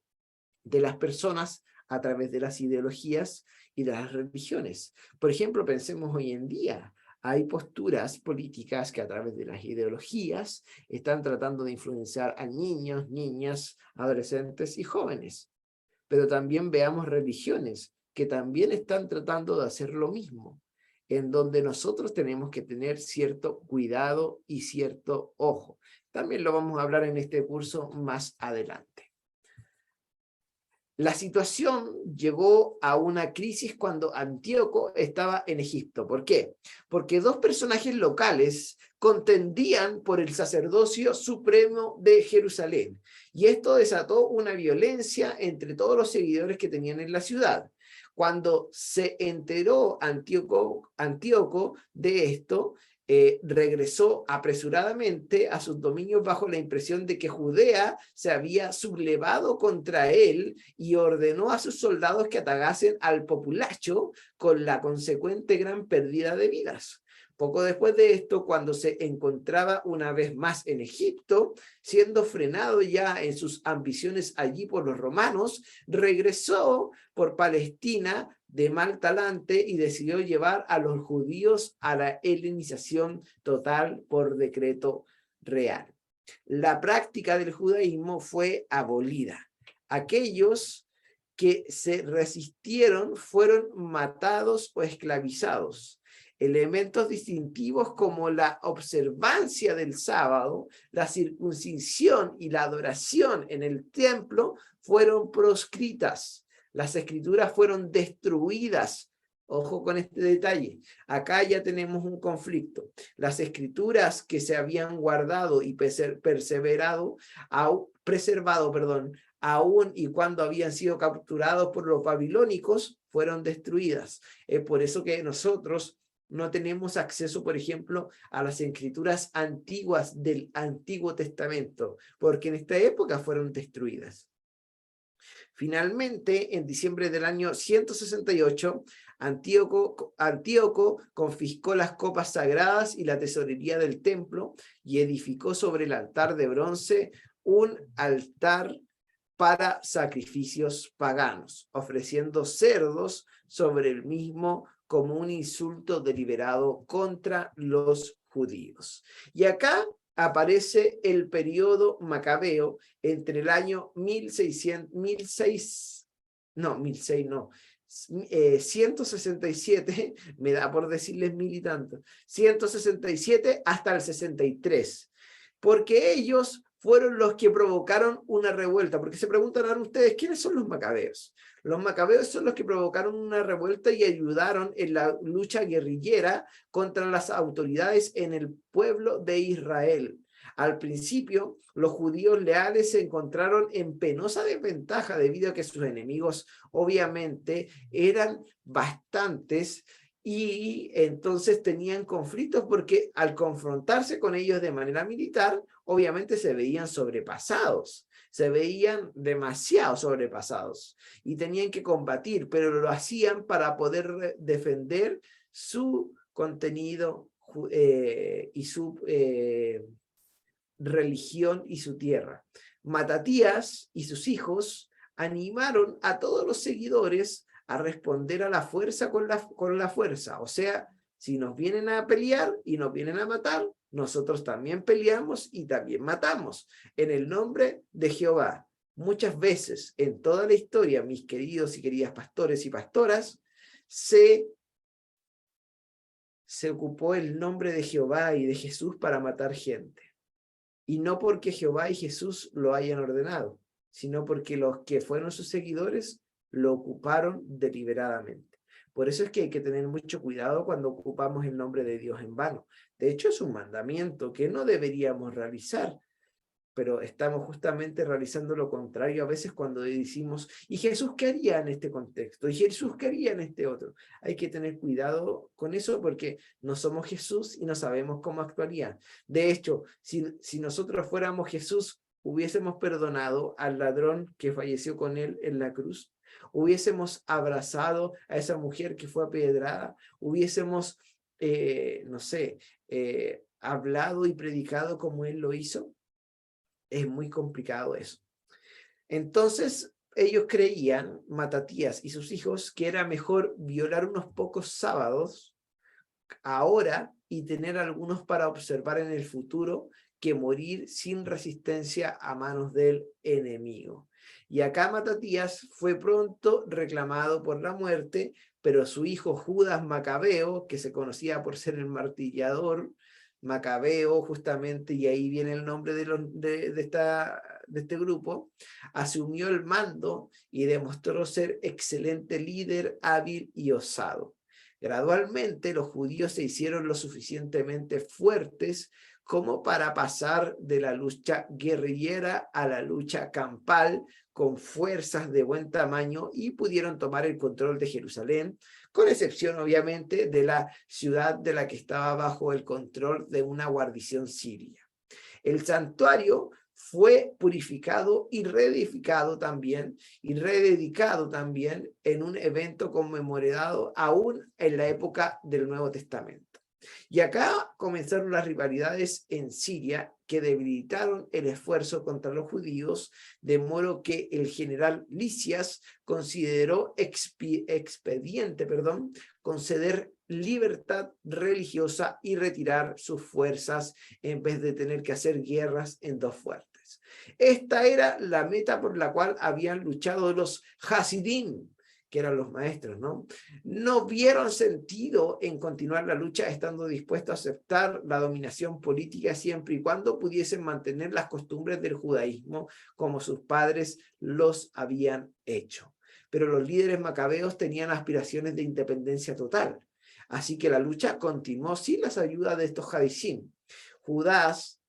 de las personas a través de las ideologías y de las religiones. Por ejemplo, pensemos hoy en día, hay posturas políticas que a través de las ideologías están tratando de influenciar a niños, niñas, adolescentes y jóvenes. Pero también veamos religiones que también están tratando de hacer lo mismo, en donde nosotros tenemos que tener cierto cuidado y cierto ojo. También lo vamos a hablar en este curso más adelante. La situación llegó a una crisis cuando Antíoco estaba en Egipto. ¿Por qué? Porque dos personajes locales contendían por el sacerdocio supremo de Jerusalén. Y esto desató una violencia entre todos los seguidores que tenían en la ciudad. Cuando se enteró Antíoco de esto, regresó apresuradamente a sus dominios bajo la impresión de que Judea se había sublevado contra él y ordenó a sus soldados que atagasen al populacho con la consecuente gran pérdida de vidas. Poco después de esto, cuando se encontraba una vez más en Egipto, siendo frenado ya en sus ambiciones allí por los romanos, regresó por Palestina de mal talante y decidió llevar a los judíos a la helenización total por decreto real. La práctica del judaísmo fue abolida. Aquellos que se resistieron fueron matados o esclavizados. Elementos distintivos como la observancia del sábado, la circuncisión y la adoración en el templo fueron proscritas. Las escrituras fueron destruidas. Ojo con este detalle. Acá ya tenemos un conflicto. Las escrituras que se habían guardado y preservado, aún y cuando habían sido capturados por los babilónicos, fueron destruidas. Es por eso que nosotros no tenemos acceso, por ejemplo, a las escrituras antiguas del Antiguo Testamento, porque en esta época fueron destruidas. Finalmente, en diciembre del año 168, Antíoco confiscó las copas sagradas y la tesorería del templo y edificó sobre el altar de bronce un altar para sacrificios paganos, ofreciendo cerdos sobre el mismo como un insulto deliberado contra los judíos. Y acá aparece el periodo macabeo entre el año 167, me da por decirles mil y tanto, 167 hasta el 63, porque ellos fueron los que provocaron una revuelta, porque se preguntarán ustedes, ¿quiénes son los macabeos? Los macabeos son los que provocaron una revuelta y ayudaron en la lucha guerrillera contra las autoridades en el pueblo de Israel. Al principio, los judíos leales se encontraron en penosa desventaja debido a que sus enemigos obviamente eran bastantes y entonces tenían conflictos porque al confrontarse con ellos de manera militar, obviamente se veían sobrepasados, se veían demasiado sobrepasados y tenían que combatir, pero lo hacían para poder defender su contenido y su religión y su tierra. Matatías y sus hijos animaron a todos los seguidores a responder a la fuerza con la fuerza. O sea, si nos vienen a pelear y nos vienen a matar, nosotros también peleamos y también matamos en el nombre de Jehová. Muchas veces en toda la historia, mis queridos y queridas pastores y pastoras, se ocupó el nombre de Jehová y de Jesús para matar gente. Y no porque Jehová y Jesús lo hayan ordenado, sino porque los que fueron sus seguidores lo ocuparon deliberadamente. Por eso es que hay que tener mucho cuidado cuando ocupamos el nombre de Dios en vano. De hecho, es un mandamiento que no deberíamos realizar, pero estamos justamente realizando lo contrario a veces cuando decimos, ¿y Jesús qué haría en este contexto? ¿Y Jesús qué haría en este otro? Hay que tener cuidado con eso porque no somos Jesús y no sabemos cómo actuaría. De hecho, si nosotros fuéramos Jesús, hubiésemos perdonado al ladrón que falleció con él en la cruz, hubiésemos abrazado a esa mujer que fue apedreada, hubiésemos, no sé, hablado y predicado como él lo hizo. Es muy complicado eso. Entonces, ellos creían, Matatías y sus hijos, que era mejor violar unos pocos sábados ahora y tener algunos para observar en el futuro que morir sin resistencia a manos del enemigo. Y acá Matatías fue pronto reclamado por la muerte, pero su hijo Judas Macabeo, que se conocía por ser el martillador, Macabeo justamente, y ahí viene el nombre de este grupo, asumió el mando y demostró ser excelente líder, hábil y osado. Gradualmente los judíos se hicieron lo suficientemente fuertes como para pasar de la lucha guerrillera a la lucha campal con fuerzas de buen tamaño y pudieron tomar el control de Jerusalén, con excepción obviamente de la ciudad de la que estaba bajo el control de una guarnición siria. El santuario fue purificado y reedificado también y rededicado también en un evento conmemorado aún en la época del Nuevo Testamento. Y acá comenzaron las rivalidades en Siria que debilitaron el esfuerzo contra los judíos, de modo que el general Lisias consideró expediente conceder libertad religiosa y retirar sus fuerzas en vez de tener que hacer guerras en dos fuertes. Esta era la meta por la cual habían luchado los Hasidim, que eran los maestros, ¿no? No vieron sentido en continuar la lucha estando dispuestos a aceptar la dominación política siempre y cuando pudiesen mantener las costumbres del judaísmo como sus padres los habían hecho. Pero los líderes macabeos tenían aspiraciones de independencia total, así que la lucha continuó sin las ayudas de estos Hasidim. Judas,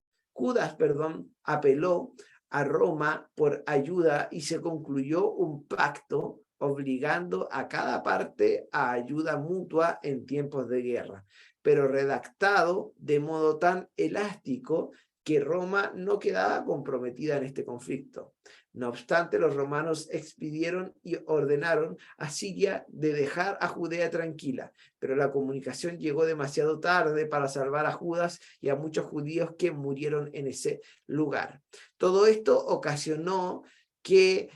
apeló a Roma por ayuda y se concluyó un pacto obligando a cada parte a ayuda mutua en tiempos de guerra, pero redactado de modo tan elástico que Roma no quedaba comprometida en este conflicto. No obstante, los romanos expidieron y ordenaron a Siria de dejar a Judea tranquila, pero la comunicación llegó demasiado tarde para salvar a Judas y a muchos judíos que murieron en ese lugar. Todo esto ocasionó que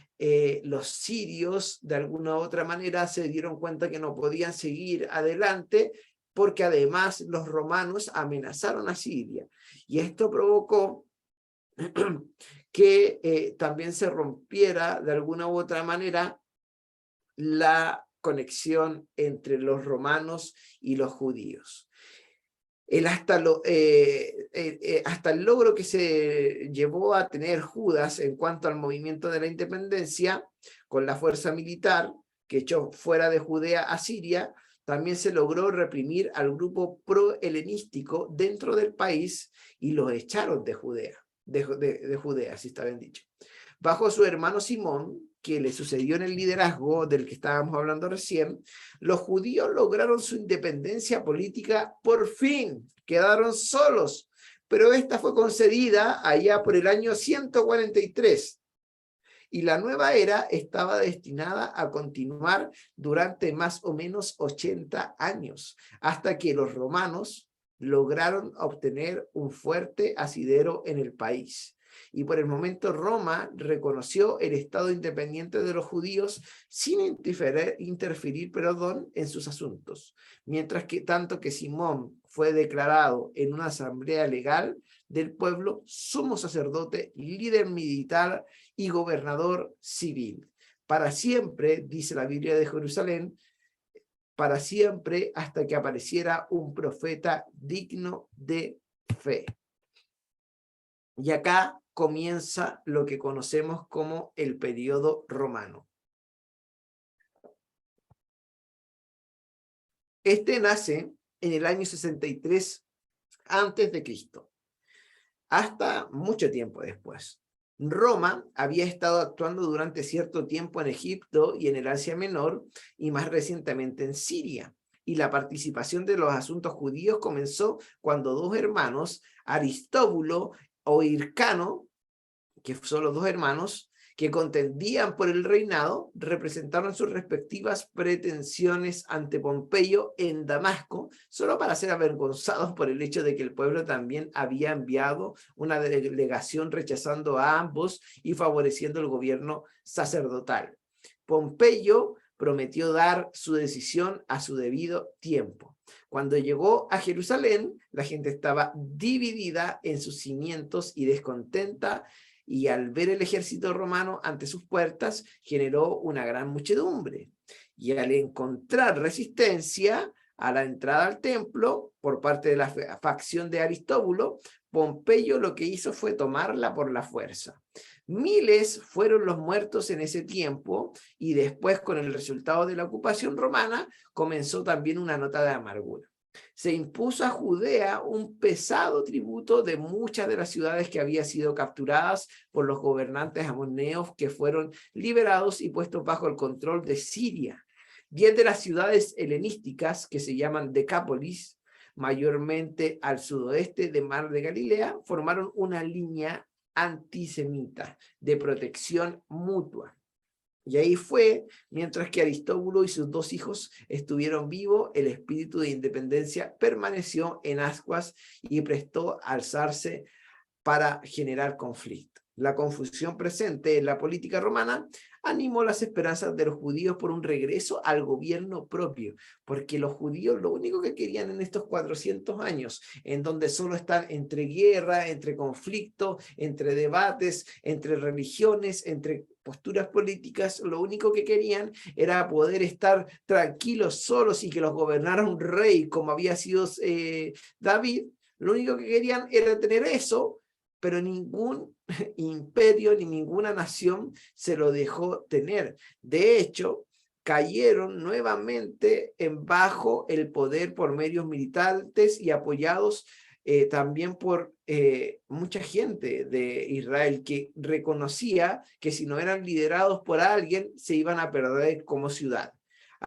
los sirios de alguna u otra manera se dieron cuenta que no podían seguir adelante porque además los romanos amenazaron a Siria. Y esto provocó que también se rompiera de alguna u otra manera la conexión entre los romanos y los judíos. Hasta el logro que se llevó a tener Judas en cuanto al movimiento de la independencia con la fuerza militar que echó fuera de Judea a Siria, también se logró reprimir al grupo pro-helenístico dentro del país y los echaron de Judea, de Judea, si está bien dicho. Bajo su hermano Simón, que le sucedió en el liderazgo del que estábamos hablando recién, los judíos lograron su independencia política por fin, quedaron solos, pero esta fue concedida allá por el año 143. Y la nueva era estaba destinada a continuar durante más o menos 80 años, hasta que los romanos lograron obtener un fuerte asidero en el país. Y por el momento Roma reconoció el estado independiente de los judíos sin interferir en sus asuntos, mientras que tanto que Simón fue declarado en una asamblea legal del pueblo sumo sacerdote, líder militar y gobernador civil. Para siempre, dice la Biblia de Jerusalén, para siempre hasta que apareciera un profeta digno de fe. Y acá comienza lo que conocemos como el periodo romano. Este nace en el año 63 antes de Cristo, hasta mucho tiempo después. Roma había estado actuando durante cierto tiempo en Egipto y en el Asia Menor, y más recientemente en Siria. Y la participación de los asuntos judíos comenzó cuando dos hermanos, Aristóbulo o Hircano, que son los dos hermanos que contendían por el reinado, representaron sus respectivas pretensiones ante Pompeyo en Damasco, solo para ser avergonzados por el hecho de que el pueblo también había enviado una delegación rechazando a ambos y favoreciendo el gobierno sacerdotal. Pompeyo prometió dar su decisión a su debido tiempo. Cuando llegó a Jerusalén, la gente estaba dividida en sus cimientos y descontenta, y al ver el ejército romano ante sus puertas, generó una gran muchedumbre. Y al encontrar resistencia a la entrada al templo por parte de la facción de Aristóbulo, Pompeyo lo que hizo fue tomarla por la fuerza. Miles fueron los muertos en ese tiempo, y después, con el resultado de la ocupación romana, comenzó también una nota de amargura. Se impuso a Judea un pesado tributo de muchas de las ciudades que habían sido capturadas por los gobernantes amonios, que fueron liberados y puestos bajo el control de Siria. 10 de las ciudades helenísticas, que se llaman Decápolis, mayormente al sudoeste de Mar de Galilea, formaron una línea antisemita de protección mutua. Y ahí fue, mientras que Aristóbulo y sus dos hijos estuvieron vivos, el espíritu de independencia permaneció en ascuas y prestó a alzarse para generar conflicto. La confusión presente en la política romana animó las esperanzas de los judíos por un regreso al gobierno propio, porque los judíos lo único que querían en estos 400 años, en donde solo están entre guerra, entre conflicto, entre debates, entre religiones, entre posturas políticas, lo único que querían era poder estar tranquilos, solos, y que los gobernara un rey como había sido David. Lo único que querían era tener eso, pero ningún imperio ni ninguna nación se lo dejó tener. De hecho, cayeron nuevamente bajo el poder por medios militares y apoyados también por mucha gente de Israel, que reconocía que si no eran liderados por alguien, se iban a perder como ciudad.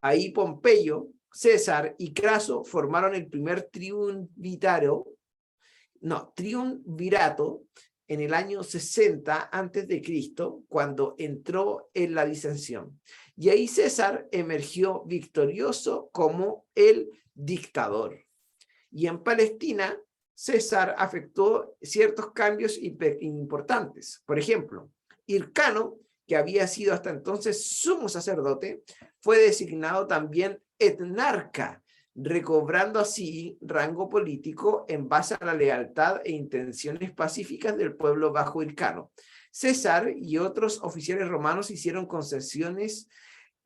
Ahí Pompeyo, César y Craso formaron el primer triunvirato en el año 60 antes de Cristo, cuando entró en la disensión. Y ahí César emergió victorioso como el dictador. Y en Palestina, César afectó ciertos cambios importantes. Por ejemplo, Hircano, que había sido hasta entonces sumo sacerdote, fue designado también etnarca, recobrando así rango político en base a la lealtad e intenciones pacíficas del pueblo bajo Hircano. César y otros oficiales romanos hicieron concesiones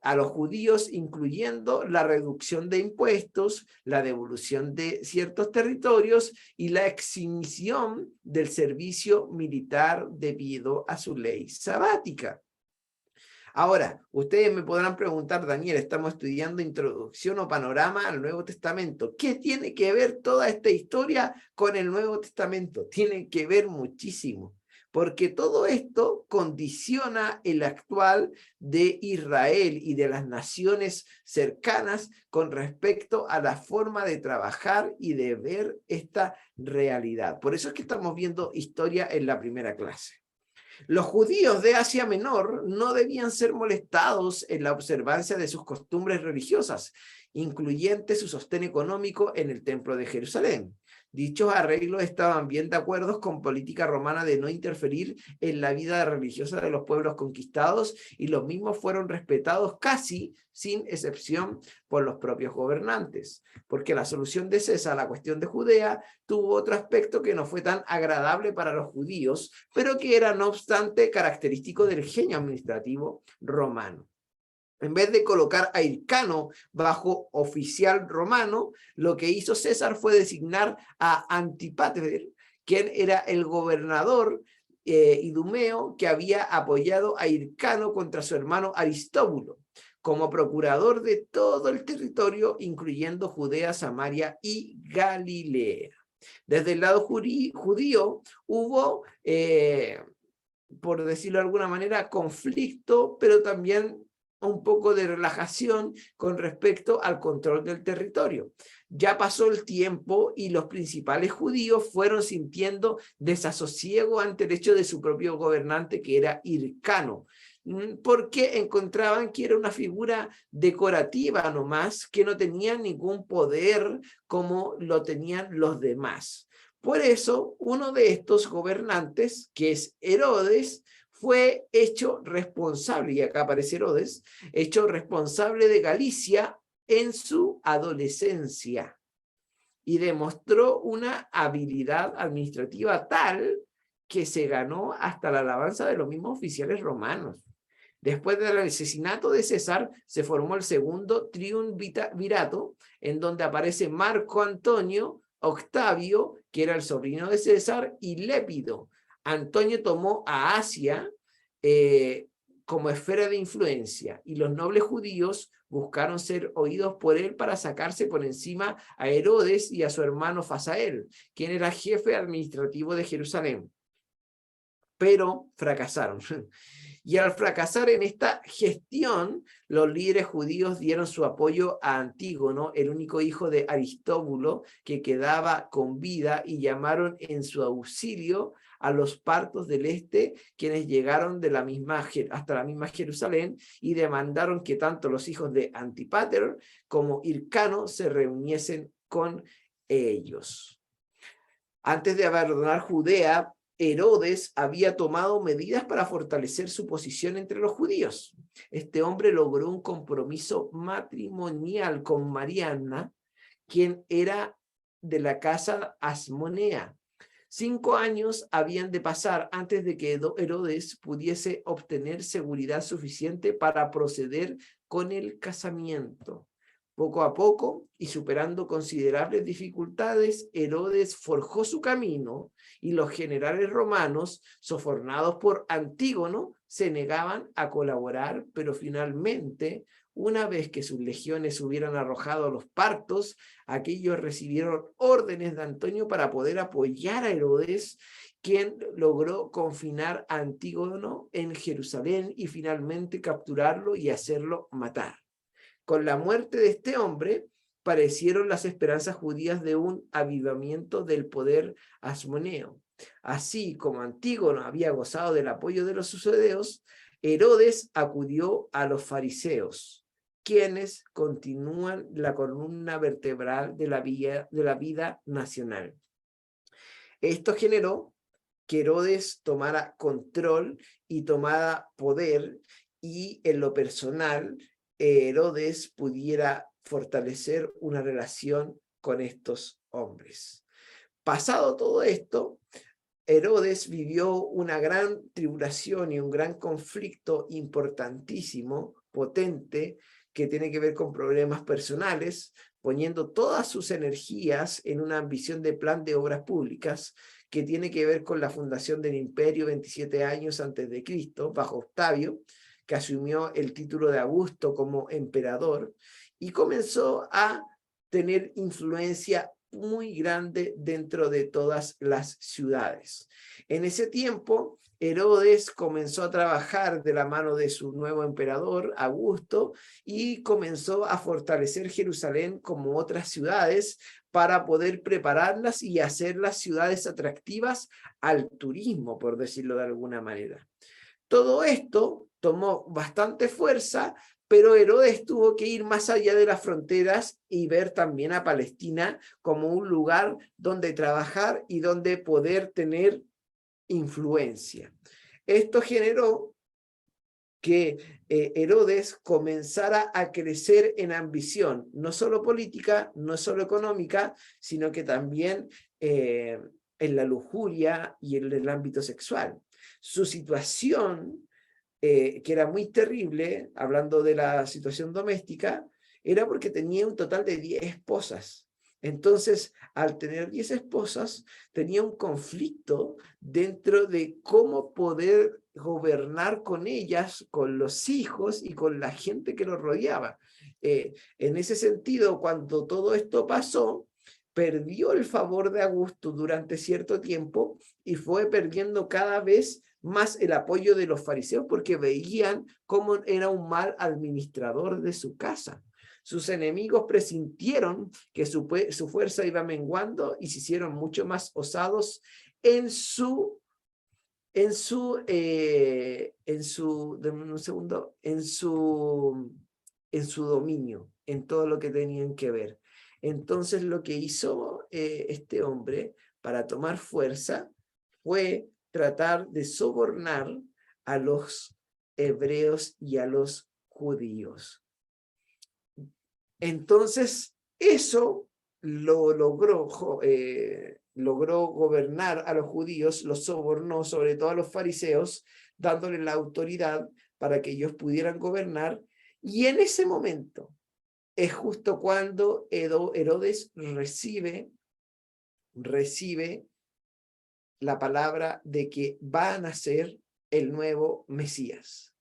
a los judíos, incluyendo la reducción de impuestos, la devolución de ciertos territorios y la exhibición del servicio militar debido a su ley sabática. Ahora, ustedes me podrán preguntar, Daniel, estamos estudiando introducción o panorama al Nuevo Testamento. ¿Qué tiene que ver toda esta historia con el Nuevo Testamento? Tiene que ver muchísimo, porque todo esto condiciona el actual de Israel y de las naciones cercanas con respecto a la forma de trabajar y de ver esta realidad. Por eso es que estamos viendo historia en la primera clase. Los judíos de Asia Menor no debían ser molestados en la observancia de sus costumbres religiosas, incluyente su sostén económico en el Templo de Jerusalén. Dichos arreglos estaban bien de acuerdo con política romana de no interferir en la vida religiosa de los pueblos conquistados, y los mismos fueron respetados casi sin excepción por los propios gobernantes, porque la solución de César a la cuestión de Judea tuvo otro aspecto que no fue tan agradable para los judíos, pero que era no obstante característico del genio administrativo romano. En vez de colocar a Hircano bajo oficial romano, lo que hizo César fue designar a Antípater, quien era el gobernador idumeo que había apoyado a Hircano contra su hermano Aristóbulo, como procurador de todo el territorio, incluyendo Judea, Samaria y Galilea. Desde el lado judío hubo, por decirlo de alguna manera, conflicto, pero también un poco de relajación con respecto al control del territorio. Ya pasó el tiempo y los principales judíos fueron sintiendo desasosiego ante el hecho de su propio gobernante, que era Hircano, porque encontraban que era una figura decorativa nomás, que no tenía ningún poder como lo tenían los demás. Por eso, uno de estos gobernantes, que es Herodes, fue hecho responsable, y acá aparece Herodes, hecho responsable de Galicia en su adolescencia, y demostró una habilidad administrativa tal que se ganó hasta la alabanza de los mismos oficiales romanos. Después del asesinato de César, se formó el segundo triunvirato, en donde aparece Marco Antonio, Octavio, que era el sobrino de César, y Lépido. Antonio tomó a Asia como esfera de influencia, y los nobles judíos buscaron ser oídos por él para sacarse por encima a Herodes y a su hermano Fasael, quien era jefe administrativo de Jerusalén. Pero fracasaron. Y al fracasar en esta gestión, los líderes judíos dieron su apoyo a Antígono, el único hijo de Aristóbulo que quedaba con vida, y llamaron en su auxilio a los partos del este, quienes llegaron hasta la misma Jerusalén, y demandaron que tanto los hijos de Antípater como Hircano se reuniesen con ellos. Antes de abandonar Judea, Herodes había tomado medidas para fortalecer su posición entre los judíos. Este hombre logró un compromiso matrimonial con Mariana, quien era de la casa Asmonea. 5 años habían de pasar antes de que Herodes pudiese obtener seguridad suficiente para proceder con el casamiento. Poco a poco, y superando considerables dificultades, Herodes forjó su camino, y los generales romanos, sobornados por Antígono, se negaban a colaborar, pero finalmente, una vez que sus legiones hubieran arrojado los partos, aquellos recibieron órdenes de Antonio para poder apoyar a Herodes, quien logró confinar a Antígono en Jerusalén y finalmente capturarlo y hacerlo matar. Con la muerte de este hombre, parecieron las esperanzas judías de un avivamiento del poder asmoneo. Así como Antígono había gozado del apoyo de los sucedeos, Herodes acudió a los fariseos, quienes continúan la columna vertebral de la vida nacional. Esto generó que Herodes tomara control y tomara poder, y en lo personal, Herodes pudiera fortalecer una relación con estos hombres. Pasado todo esto, Herodes vivió una gran tribulación y un gran conflicto importantísimo, potente, que tiene que ver con problemas personales, poniendo todas sus energías en una ambición de plan de obras públicas que tiene que ver con la fundación del imperio 27 años antes de Cristo, bajo Octavio, que asumió el título de Augusto como emperador, y comenzó a tener influencia muy grande dentro de todas las ciudades. En ese tiempo, Herodes comenzó a trabajar de la mano de su nuevo emperador, Augusto, y comenzó a fortalecer Jerusalén como otras ciudades para poder prepararlas y hacer las ciudades atractivas al turismo, por decirlo de alguna manera. Todo esto tomó bastante fuerza, pero Herodes tuvo que ir más allá de las fronteras y ver también a Palestina como un lugar donde trabajar y donde poder tener influencia. Esto generó que Herodes comenzara a crecer en ambición, no solo política, no solo económica, sino que también en la lujuria y en el ámbito sexual. Su situación, que era muy terrible, hablando de la situación doméstica, era porque tenía un total de 10 esposas. Entonces, al tener 10 esposas, tenía un conflicto dentro de cómo poder gobernar con ellas, con los hijos y con la gente que los rodeaba. En ese sentido, cuando todo esto pasó, perdió el favor de Augusto durante cierto tiempo y fue perdiendo cada vez más el apoyo de los fariseos porque veían cómo era un mal administrador de su casa. Sus enemigos presintieron que su fuerza iba menguando y se hicieron mucho más osados en su dominio, en todo lo que tenían que ver. Entonces lo que hizo este hombre para tomar fuerza fue tratar de sobornar a los hebreos y a los judíos. Entonces eso lo logró gobernar a los judíos, los sobornó sobre todo a los fariseos, dándoles la autoridad para que ellos pudieran gobernar, y en ese momento es justo cuando Herodes recibe la palabra de que va a nacer el nuevo Mesías,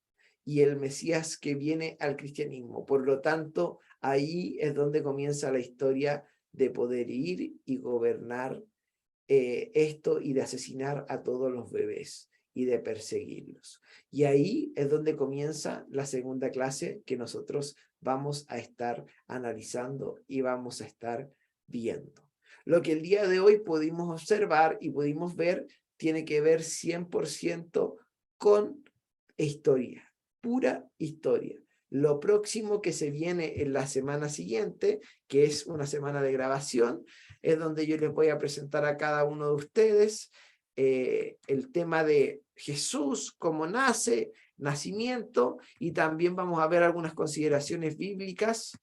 y el Mesías que viene al cristianismo. Por lo tanto, ahí es donde comienza la historia de poder ir y gobernar esto y de asesinar a todos los bebés y de perseguirlos. Y ahí es donde comienza la segunda clase que nosotros vamos a estar analizando y vamos a estar viendo. Lo que el día de hoy pudimos observar y pudimos ver tiene que ver 100% con historia, pura historia. Lo próximo que se viene en la semana siguiente, que es una semana de grabación, es donde yo les voy a presentar a cada uno de ustedes el tema de Jesús, cómo nace, nacimiento, y también vamos a ver algunas consideraciones bíblicas,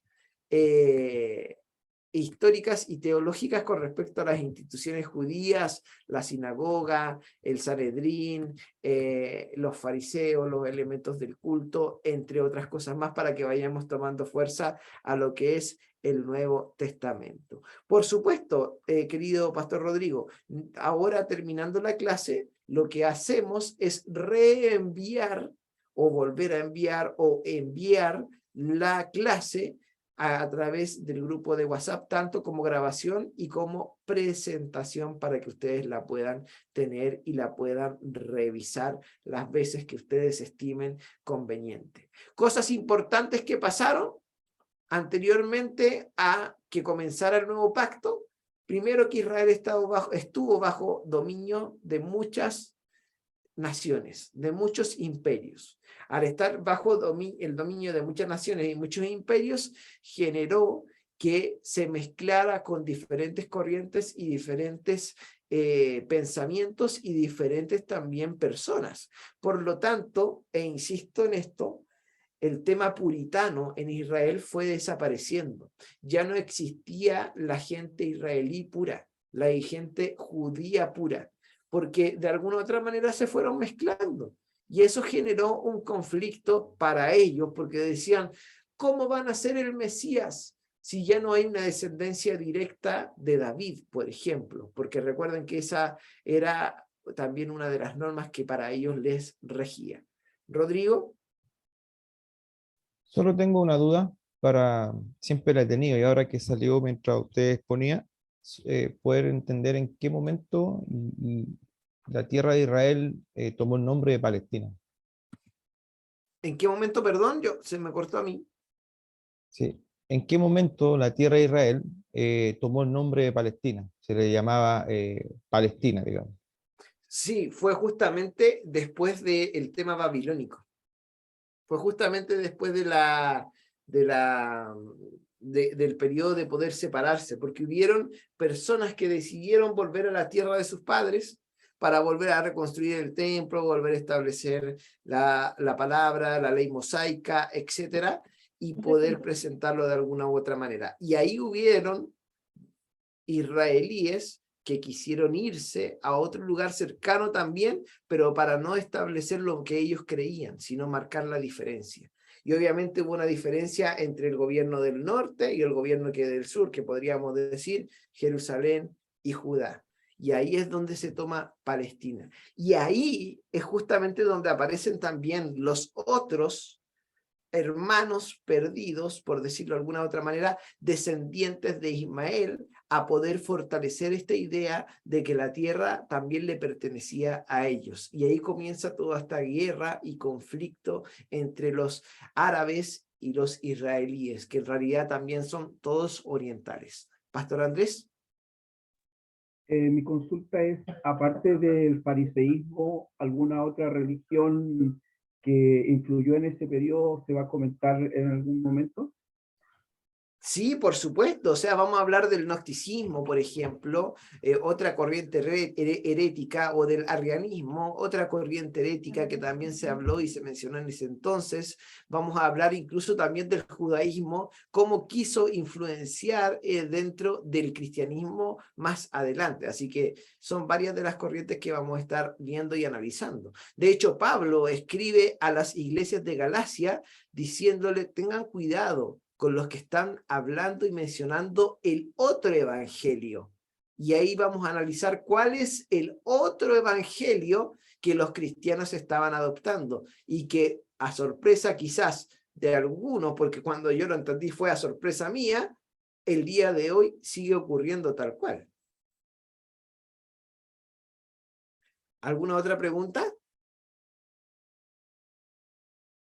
históricas y teológicas con respecto a las instituciones judías, la sinagoga, el Sanedrín, los fariseos, los elementos del culto, entre otras cosas más, para que vayamos tomando fuerza a lo que es el Nuevo Testamento. Por supuesto, querido Pastor Rodrigo, ahora terminando la clase, lo que hacemos es reenviar o volver a enviar o enviar la clase a través del grupo de WhatsApp, tanto como grabación y como presentación, para que ustedes la puedan tener y la puedan revisar las veces que ustedes estimen conveniente. Cosas importantes que pasaron anteriormente a que comenzara el nuevo pacto. Primero, que Israel estuvo bajo dominio de muchas naciones, de muchos imperios. Al estar bajo el dominio de muchas naciones y muchos imperios, generó que se mezclara con diferentes corrientes y diferentes pensamientos y diferentes también personas. Por lo tanto, e insisto en esto, el tema puritano en Israel fue desapareciendo. Ya no existía la gente israelí pura, la gente judía pura, porque de alguna u otra manera se fueron mezclando. Y eso generó un conflicto para ellos, porque decían, ¿cómo van a ser el Mesías si ya no hay una descendencia directa de David, por ejemplo? Porque recuerden que esa era también una de las normas que para ellos les regía. Rodrigo. Solo tengo una duda, siempre la he tenido, y ahora que salió mientras usted exponía, poder entender en qué momento la tierra de Israel tomó el nombre de Palestina. ¿En qué momento, perdón? Se me cortó a mí. Sí. ¿En qué momento la tierra de Israel tomó el nombre de Palestina? Se le llamaba Palestina, digamos. Sí, fue justamente después del tema babilónico. Fue justamente después del periodo de poder separarse, porque hubieron personas que decidieron volver a la tierra de sus padres para volver a reconstruir el templo, volver a establecer la palabra, la ley mosaica, etcétera, y poder presentarlo de alguna u otra manera. Y ahí hubieron israelíes que quisieron irse a otro lugar cercano también, pero para no establecer lo que ellos creían, sino marcar la diferencia. Y obviamente hubo una diferencia entre el gobierno del norte y el gobierno del sur, que podríamos decir Jerusalén y Judá. Y ahí es donde se toma Palestina. Y ahí es justamente donde aparecen también los otros hermanos perdidos, por decirlo de alguna otra manera, descendientes de Ismael, a poder fortalecer esta idea de que la tierra también le pertenecía a ellos. Y ahí comienza toda esta guerra y conflicto entre los árabes y los israelíes, que en realidad también son todos orientales. Pastor Andrés. Mi consulta es, aparte del fariseísmo, ¿alguna otra religión que influyó en ese periodo se va a comentar en algún momento? Sí, por supuesto. O sea, vamos a hablar del gnosticismo, por ejemplo, otra corriente herética, o del arrianismo, otra corriente herética que también se habló y se mencionó en ese entonces. Vamos a hablar incluso también del judaísmo, cómo quiso influenciar dentro del cristianismo más adelante. Así que son varias de las corrientes que vamos a estar viendo y analizando. De hecho, Pablo escribe a las iglesias de Galacia diciéndole, tengan cuidado con los que están hablando y mencionando el otro evangelio. Y ahí vamos a analizar cuál es el otro evangelio que los cristianos estaban adoptando y que, a sorpresa quizás de algunos, porque cuando yo lo entendí fue a sorpresa mía, el día de hoy sigue ocurriendo tal cual. ¿Alguna otra pregunta?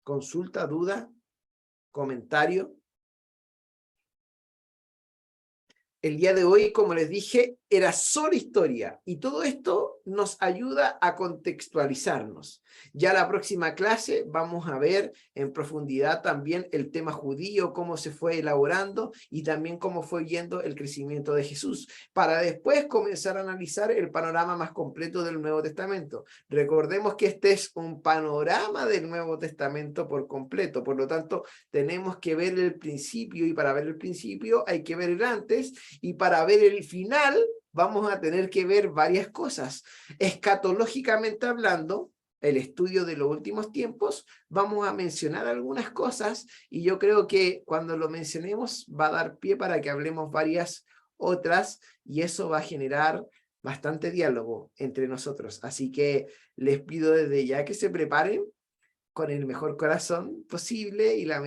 ¿Consulta, duda, comentario? El día de hoy, como les dije, era solo historia y todo esto nos ayuda a contextualizarnos. Ya la próxima clase vamos a ver en profundidad también el tema judío, cómo se fue elaborando y también cómo fue viendo el crecimiento de Jesús, para después comenzar a analizar el panorama más completo del Nuevo Testamento. Recordemos que este es un panorama del Nuevo Testamento por completo, por lo tanto tenemos que ver el principio, y para ver el principio hay que ver el antes, y para ver el final vamos a tener que ver varias cosas. Escatológicamente hablando, el estudio de los últimos tiempos, vamos a mencionar algunas cosas y yo creo que cuando lo mencionemos va a dar pie para que hablemos varias otras y eso va a generar bastante diálogo entre nosotros. Así que les pido desde ya que se preparen con el mejor corazón posible y el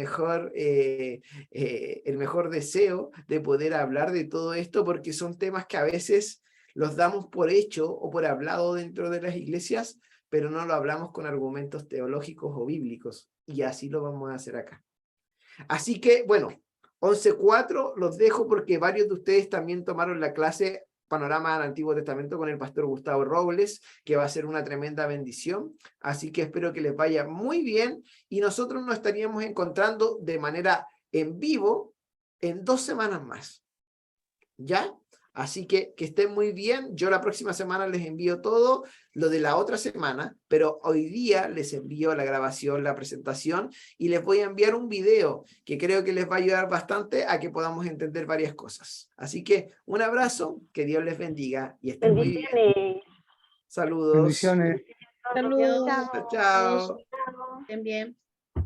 mejor deseo de poder hablar de todo esto, porque son temas que a veces los damos por hecho o por hablado dentro de las iglesias, pero no lo hablamos con argumentos teológicos o bíblicos, y así lo vamos a hacer acá. Así que, bueno, 11:04 los dejo porque varios de ustedes también tomaron la clase Panorama del Antiguo Testamento con el pastor Gustavo Robles, que va a ser una tremenda bendición. Así que espero que les vaya muy bien y nosotros nos estaríamos encontrando de manera en vivo en 2 semanas más. ¿Ya? Así que estén muy bien. Yo la próxima semana les envío todo lo de la otra semana, pero hoy día les envío la grabación, la presentación, y les voy a enviar un video que creo que les va a ayudar bastante a que podamos entender varias cosas. Así que un abrazo, que Dios les bendiga y estén muy bien. Saludos. Bendiciones. Saludos. Chao. Estén bien.